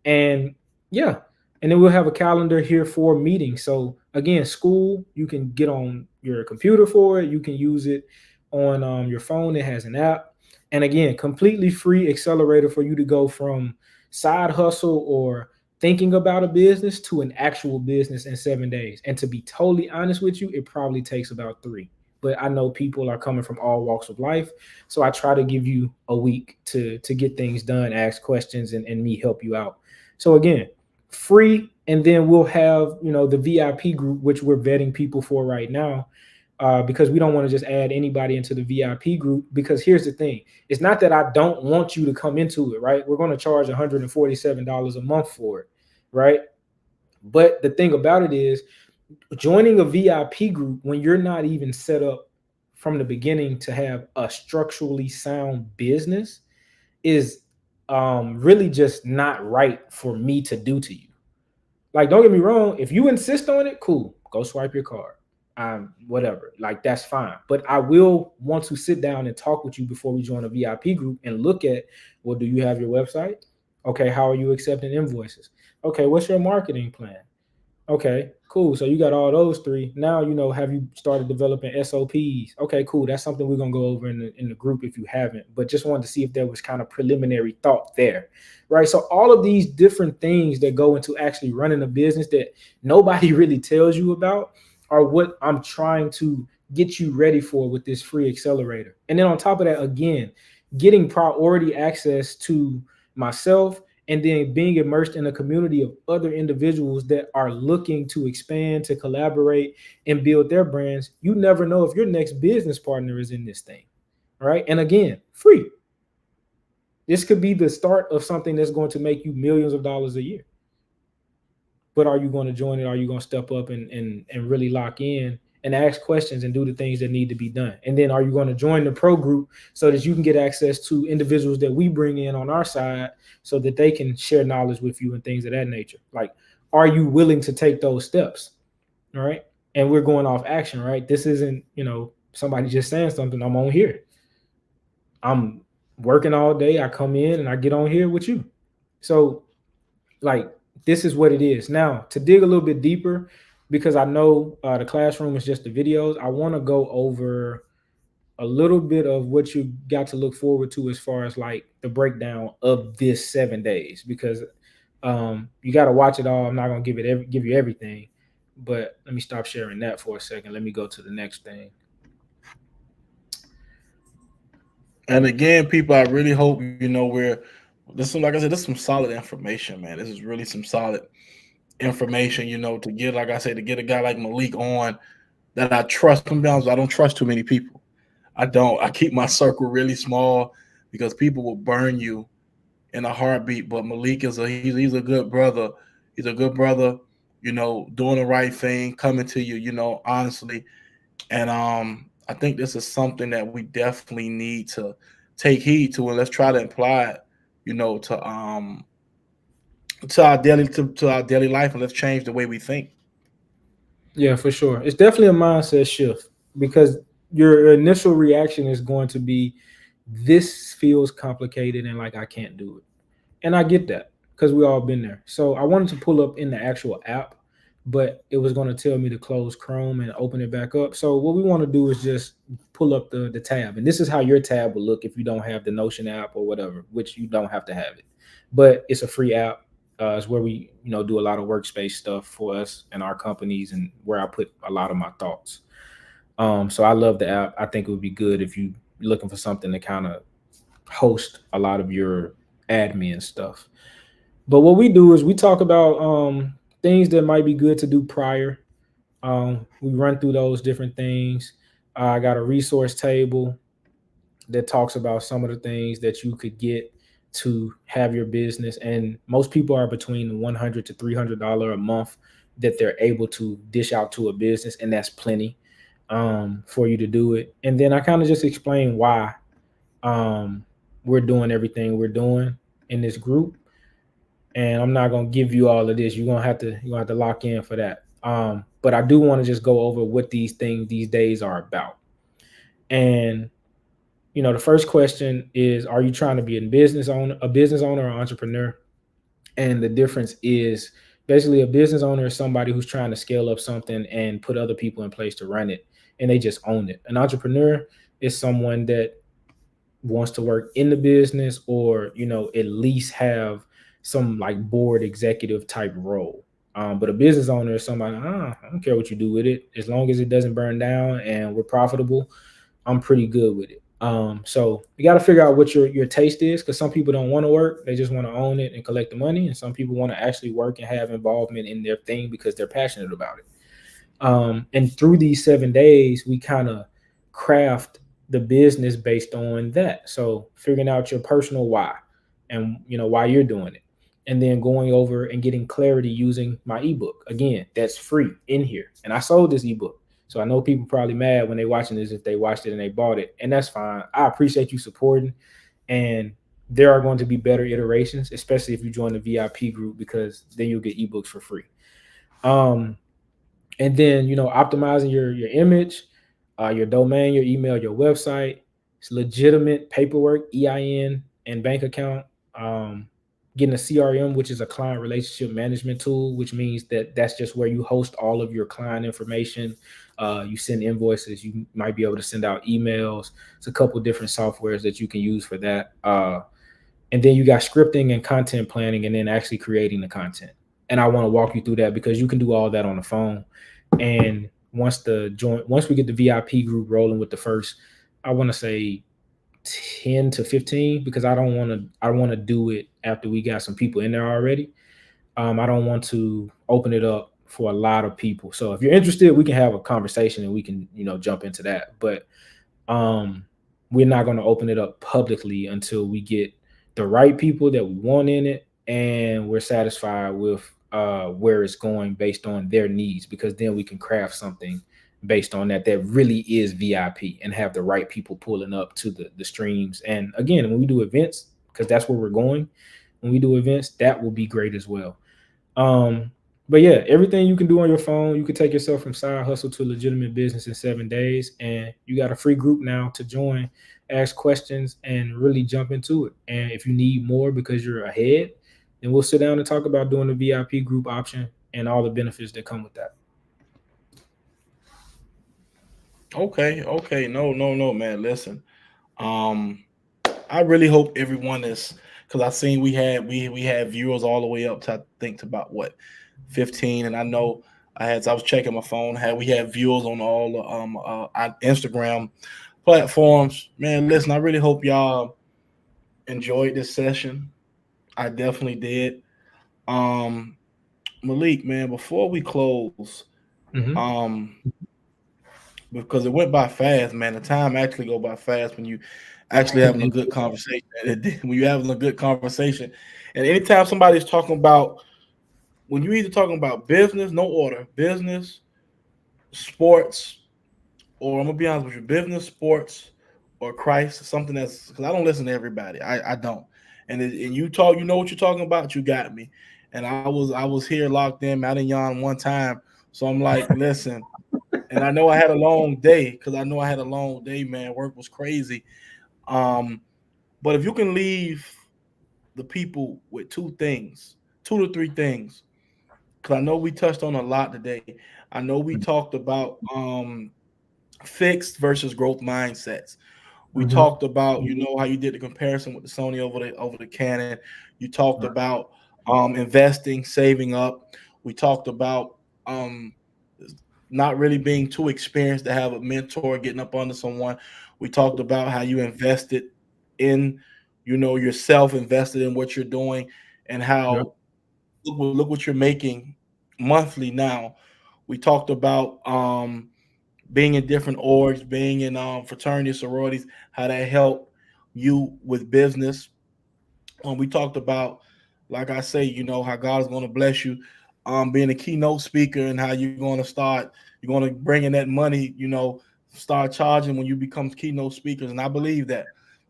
And yeah, and then we'll have a calendar here for meetings. So again, school, you can get on your computer for it. You can use it on your phone. It has an app. And again, completely free accelerator for you to go from side hustle or thinking about a business to an actual business in 7 days. And to be totally honest with you, it probably takes about 3. But I know people are coming from all walks of life. So I try to give you a week to get things done, ask questions, and me help you out. So again, free, and then we'll have, the VIP group, which we're vetting people for right now, because we don't want to just add anybody into the VIP group. Because here's the thing: it's not that I don't want you to come into it, right? We're going to charge $147 a month for it, right? But the thing about it is, joining a VIP group when you're not even set up from the beginning to have a structurally sound business is really just not right for me to do to you. Like, don't get me wrong, if you insist on it, cool, go swipe your card. Whatever, like, that's fine. But I will want to sit down and talk with you before we join a VIP group and look at, well, do you have your website? Okay, how are you accepting invoices? Okay, what's your marketing plan? Okay, cool. So you got all those three. Now, have you started developing SOPs? Okay, cool. That's something we're gonna go over in the group if you haven't. But just wanted to see if there was kind of preliminary thought there, right? So all of these different things that go into actually running a business that nobody really tells you about are what I'm trying to get you ready for with this free accelerator. And then on top of that, again, getting priority access to myself, and then being immersed in a community of other individuals that are looking to expand, to collaborate, and build their brands. You never know if your next business partner is in this thing, right? And again, free. This could be the start of something that's going to make you millions of dollars a year. But are you going to join it? Are you going to step up and really lock in and ask questions and do the things that need to be done? And then are you going to join the pro group so that you can get access to individuals that we bring in on our side so that they can share knowledge with you and things of that nature? Like, are you willing to take those steps? All right. And we're going off action, right? This isn't, somebody just saying something. I'm on here. I'm working all day. I come in and I get on here with you. So, like, this is what it is. Now, to dig a little bit deeper, because I know the classroom is just the videos, I want to go over a little bit of what you got to look forward to as far as like the breakdown of this 7 days, because you got to watch it all. I'm not going to give you everything, but let me stop sharing that for a second. Let me go to the next thing. And again, people, I really hope this is, like I said, this is some solid information, man. This is really some solid information, to get, like I said, to get a guy like Malik on that I trust. Sometimes I don't trust too many people. I don't. I keep my circle really small because people will burn you in a heartbeat. But Malik is he's a good brother. He's a good brother, doing the right thing, coming to you, honestly. And I think this is something that we definitely need to take heed to, and let's try to apply it, to our daily life, and let's change the way we think. Yeah, for sure. It's definitely a mindset shift, because your initial reaction is going to be, this feels complicated and like I can't do it. And I get that, because we all been there. So I wanted to pull up in the actual app, but it was going to tell me to close Chrome and open it back up. So what we want to do is just pull up the tab. And this is how your tab will look if you don't have the Notion app or whatever, which you don't have to have it. But it's a free app. It's where we, do a lot of workspace stuff for us and our companies, and where I put a lot of my thoughts. So I love the app. I think it would be good if you're looking for something to kind of host a lot of your admin stuff. But what we do is we talk about things that might be good to do prior. We run through those different things. I got a resource table that talks about some of the things that you could get to have your business. And most people are between $100 to $300 a month that they're able to dish out to a business, and that's plenty for you to do it. And then I kind of just explain why we're doing everything we're doing in this group. And I'm not gonna give you all of this. You're gonna have to lock in for that. But I do want to just go over what these days are about. And the first question is, are you trying to be a business owner or entrepreneur? And the difference is, basically, a business owner is somebody who's trying to scale up something and put other people in place to run it, and they just own it. An entrepreneur is someone that wants to work in the business, or at least have some like board executive type role. But a business owner is somebody, I don't care what you do with it, as long as it doesn't burn down and we're profitable, I'm pretty good with it. So you got to figure out what your taste is, because some people don't want to work; they just want to own it and collect the money, and some people want to actually work and have involvement in their thing because they're passionate about it. And through these 7 days, we kind of craft the business based on that. So figuring out your personal why, and why you're doing it, and then going over and getting clarity using my ebook. Again, that's free in here, and I sold this ebook. So I know people probably mad when they watching this if they watched it and they bought it, and that's fine. I appreciate you supporting, and there are going to be better iterations, especially if you join the VIP group, because then you'll get ebooks for free. Um, and then optimizing your image, your domain, your email, your website. It's legitimate paperwork, EIN, and bank account. um, Getting a CRM, which is a client relationship management tool, which means that that's just where you host all of your client information. You send invoices, you might be able to send out emails. It's a couple different softwares that you can use for that. And then you got scripting and content planning, and then actually creating the content. And I want to walk you through that, because you can do all that on the phone. And once we get the VIP group rolling with the first, I want to say 10 to 15, because I want to do it after we got some people in there already. I don't want to open it up for a lot of people. So if you're interested, we can have a conversation and we can jump into that. But um, we're not going to open it up publicly until we get the right people that we want in it, and we're satisfied with where it's going based on their needs, because then we can craft something based on that really is VIP, and have the right people pulling up to the streams. And again, when we do events, because that's where we're going, when we do events, that will be great as well. um, but yeah, everything you can do on your phone, you can take yourself from side hustle to legitimate business in 7 days. And you got a free group now to join, ask questions, and really jump into it. And if you need more because you're ahead, then we'll sit down and talk about doing the VIP group option and all the benefits that come with that. Okay. No, no, no, man. Listen. Um, I really hope everyone is, because I seen we had viewers all the way up to, I think, to about what, 15. And I know I was checking my phone, we had viewers on all the on Instagram platforms. Man, listen, I really hope y'all enjoyed this session. I definitely did. Um Malik, man, before we close, Hmm. um because it went by fast, man. The time actually go by fast when you actually having a good conversation. When you having a good conversation, and anytime somebody's talking about, when you either talking about business, no order, business, sports, or I'm gonna be honest with you, business, sports, or Christ, something that's, because I don't listen to everybody. I don't. And you talk, you know what you're talking about. You got me. And I was here locked in, Madden one time. So I'm like, listen, and I know I had a long day, because I know I had a long day, man. Work was crazy. Um, but if you can leave the people with two to three things, because I know we touched on a lot today. I know we talked about fixed versus growth mindsets. We Hmm. talked about, how you did the comparison with the Sony over the Canon. You talked about investing, saving up. We talked about um, not really being too experienced to have a mentor, getting up under someone. We talked about how you invested in, yourself, invested in what you're doing, and Yep. how look what you're making monthly now. We talked about being in different orgs, being in fraternities, sororities, how that helped you with business. We talked about, like I say, how God is going to bless you, being a keynote speaker, and how you're going to bring in that money, start charging when you become keynote speakers. And I believe that.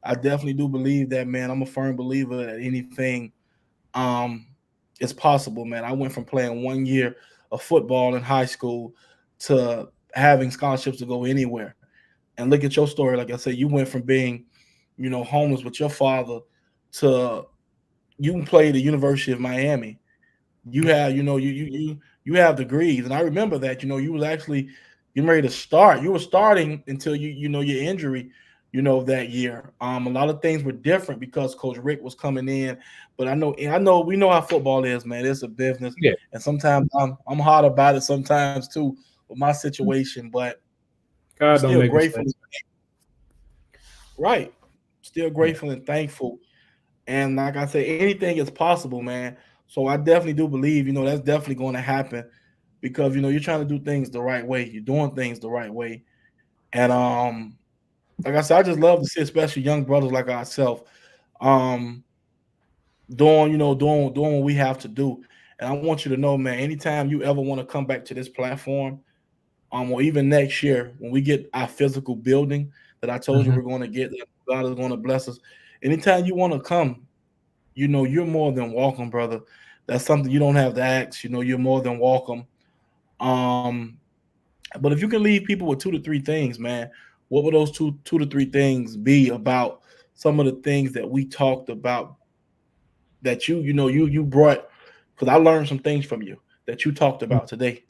I definitely do believe that, man. I'm a firm believer that anything um, is possible, man. I went from playing 1 year of football in high school to having scholarships to go anywhere. And look at your story. Like I said, you went from being, homeless with your father to you can play the University of Miami. You have, you have degrees, and I remember that. You was actually getting ready to start. You were starting until your injury, that year. A lot of things were different because Coach Rick was coming in, but I know we know how football is, man. It's a business, Yeah. and sometimes I'm hard about it sometimes too with my situation, but I'm God don't still make grateful. mistakes. Right. Still Yeah. grateful and thankful. And like I said, anything is possible, man. So I definitely do believe, that's definitely going to happen because you're trying to do things the right way. You're doing things the right way. And like I said, I just love to see, especially young brothers like ourselves, um, doing what we have to do. And I want you to know, man, anytime you ever want to come back to this platform, or even next year when we get our physical building that I told you Mhm. we're going to get, that God is going to bless us. Anytime you want to come, you're more than welcome, brother. That's something you don't have to ask. You're more than welcome. Um, but if you can leave people with 2 to 3 things, man, what would those two to three things be about some of the things that we talked about that you brought? Because I learned some things from you that you talked about today.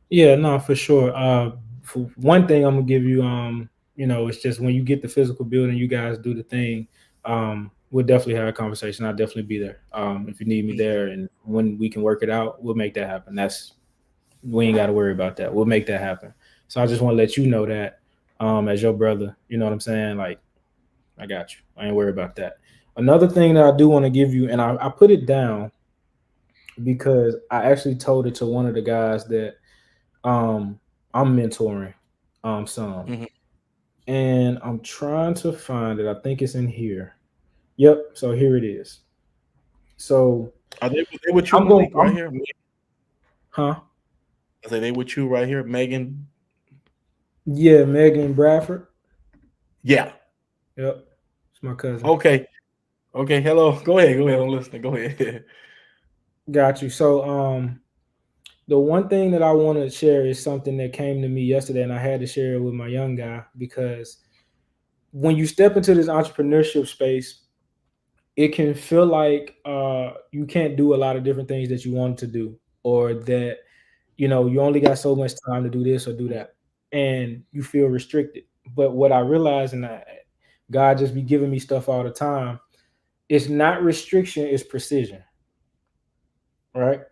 Yeah, no, for sure. For one thing, I'm gonna give you, it's just when you get the physical building, you guys do the thing. We'll definitely have a conversation. I'll definitely be there. If you need me Mhm. there, and when we can work it out, we'll make that happen. We ain't got to worry about that. We'll make that happen. So I just want to let you know that, as your brother, you know what I'm saying? Like, I got you. I ain't worried about that. Another thing that I do want to give you, and I put it down because I actually told it to one of the guys that um I'm mentoring some. Mhm. And I'm trying to find it. I think it's in here. Yep, so here it is. So Are they with you, I'm going Malik, right here? huh? I say they with you right here, Megan. Yeah, Megan Bradford. Yeah. Yep. It's my cousin. Okay. Okay. Hello. Go ahead. Go ahead. I'm listening. Go ahead. Got you. So the one thing that I want to share is something that came to me yesterday and I had to share it with my young guy because when you step into this entrepreneurship space, it can feel like you can't do a lot of different things that you want to do, or that you only got so much time to do this or do Mhm. that, and you feel restricted. But what I realize, and God just be giving me stuff all the time, it's not restriction, it's precision, right?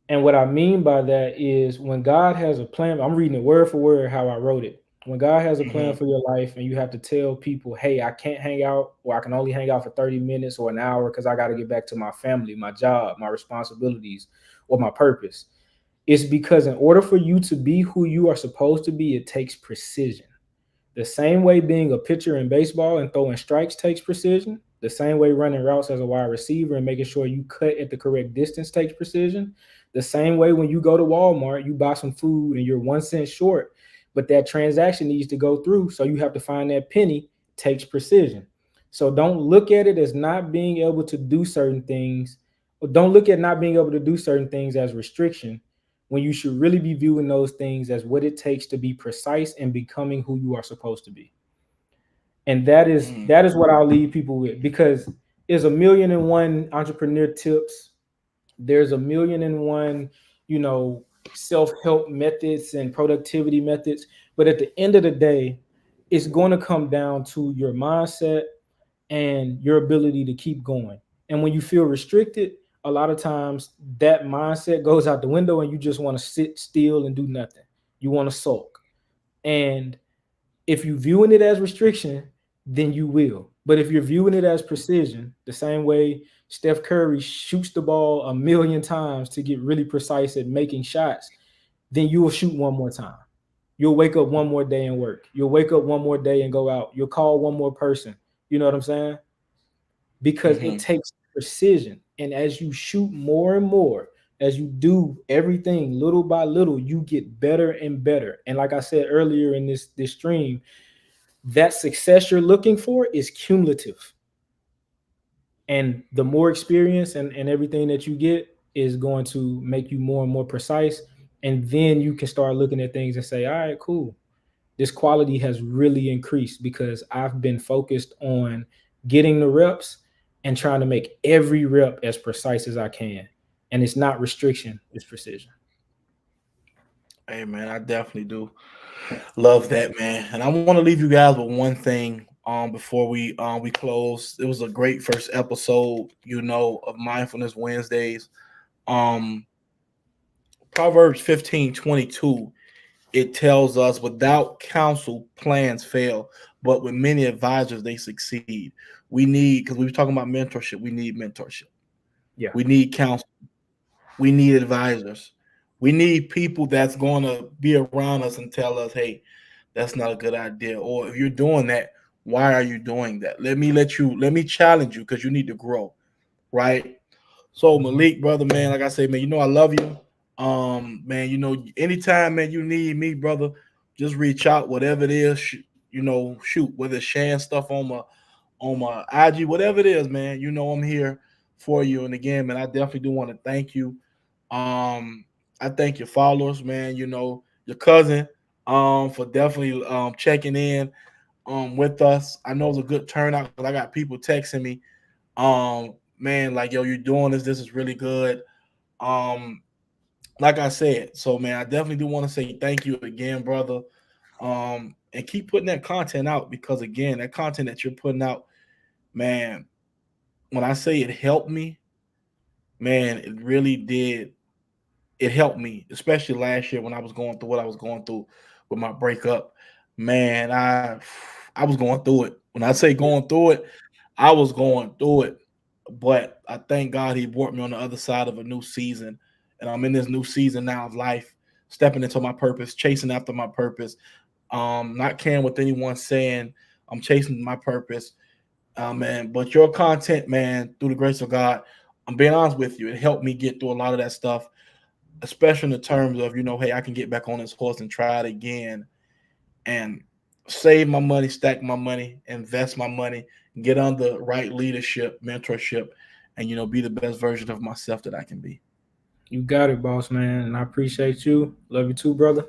And what I mean by that is when God has a plan, I'm reading it word for word how I wrote it. When God has a plan Mhm. for your life and you have to tell people, hey, I can't hang out, or I can only hang out for 30 minutes or an hour because I got to get back to my family, my job, my responsibilities, or my purpose. It's because in order for you to be who you are supposed to be, it takes precision. The same way being a pitcher in baseball and throwing strikes takes precision, the same way running routes as a wide receiver and making sure you cut at the correct distance takes precision. The same way when you go to Walmart, you buy some food and you're 1 cent short, but that transaction needs to go through. So you have to find that penny, takes precision. So don't look at it as not being able to do certain things, or don't look at not being able to do certain things as restriction, when you should really be viewing those things as what it takes to be precise and becoming who you are supposed to be. And that is Mhm. that is what I'll leave people with, because there's a million and one entrepreneur tips. There's a million and one, you know, self-help methods and productivity methods. But at the end of the day, it's going to come down to your mindset and your ability to keep going. And when you feel restricted, a lot of times that mindset goes out the window and you just want to sit still and do nothing. You want to sulk. And if you're viewing it as restriction, then you will. But if you're viewing it as precision, the same way Steph Curry shoots the ball a million times to get really precise at making shots, then you will shoot one more time. You'll wake up one more day and work. You'll wake up one more day and go out. You'll call one more person. You know what I'm saying? Because it Mhm. takes precision. And as you shoot more and more, as you do everything little by little, you get better and better. And like I said earlier in this stream, that success you're looking for is cumulative. And the more experience and everything that you get is going to make you more and more precise. And then you can start looking at things and say, all right, cool, this quality has really increased because I've been focused on getting the reps and trying to make every rep as precise as I can. And it's not restriction, it's precision. Hey man, I definitely do love that, man. And I want to leave you guys with one thing before we close. It was a great first episode, of Mindfulness Wednesdays. Um Proverbs 15:22, it tells us, without counsel plans fail, but with many advisors, they succeed. We need, because we were talking about mentorship, we need mentorship. Yeah. We need counsel. We need advisors. We need people that's going to be around us and tell us, hey, that's not a good idea. Or if you're doing that, why are you doing that? Let me challenge you because you need to grow. Right. So Malik, brother, man, like I say, man, I love you. Man, anytime, man, you need me, brother, just reach out, whatever it is, shoot, whether it's sharing stuff on my IG, whatever it is, man, I'm here for you. And again, man, I definitely do want to thank you. I thank your followers, man, your cousin, for definitely checking in with us. I know it's a good turnout because I got people texting me, man, like, yo, you're doing this. This is really good. Um, like I said, so man, I definitely do want to say thank you again, brother. And keep putting that content out because again, that content that you're putting out, man, when I say it helped me, man, it really did. It helped me, especially last year when I was going through what I was going through with my breakup. Man, I was going through it. When I say Yeah. going through it, I was going through it. But I thank God he brought me on the other side of a new season. And I'm in this new season now of life, stepping into my purpose, chasing after my purpose, not caring what anyone's saying. I'm chasing my purpose. Man, but your content, man, through the grace of God, I'm being honest with you, it helped me get through a lot of that stuff, especially in the terms of, hey, I can get back on this horse and try it again and save my money, stack my money, invest my money, get under right leadership, mentorship, and be the best version of myself that I can be. You got it, boss man. And I appreciate you. Love you too, brother.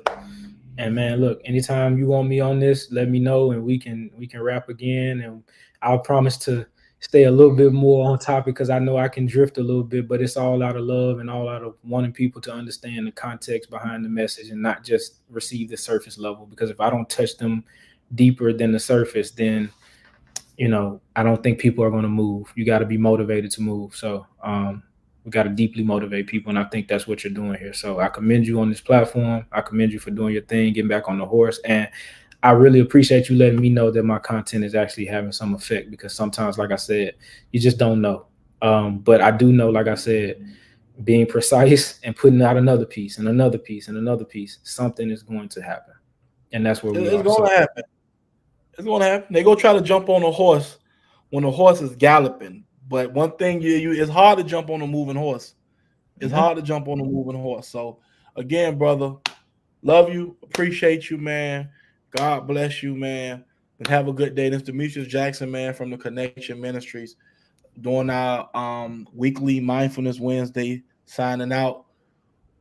And man, look, anytime you want me on this, let me know and we can wrap again. And I'll promise to stay a little bit more on topic because I know I can drift a little bit, but it's all out of love and all out of wanting people to understand the context behind the message and not just receive the surface level. Because if I don't touch them deeper than the surface, then I don't think people are going to move. You got to be motivated to move. So we got to deeply motivate people, and I think that's what you're doing here. So I commend you on this platform. I commend you for doing your thing, getting back on the horse, and I really appreciate you letting me know that my content is actually having some effect because sometimes, like I said, you just don't know. But I do know, like I said, being precise and putting out another piece and another piece and another piece, something is going to happen, and that's where we It's are. going So to happen. It's going to happen. They go try to jump on a horse when the horse is galloping. But one thing, it's hard to jump on a moving horse. It's yeah, hard to jump on a moving horse. So again, brother, love you, appreciate you, man. God bless you, man. And have a good day. This is Demetrius Jackson, man, from the Connection Ministries, doing our weekly Mindfulness Wednesday, signing out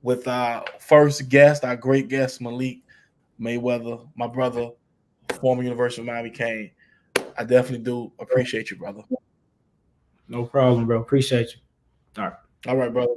with our first guest, our great guest, Malik Mayweather, my brother, former University of Miami Kane. I definitely do appreciate you, brother. no problem, bro. Appreciate you. All right. All right, brother.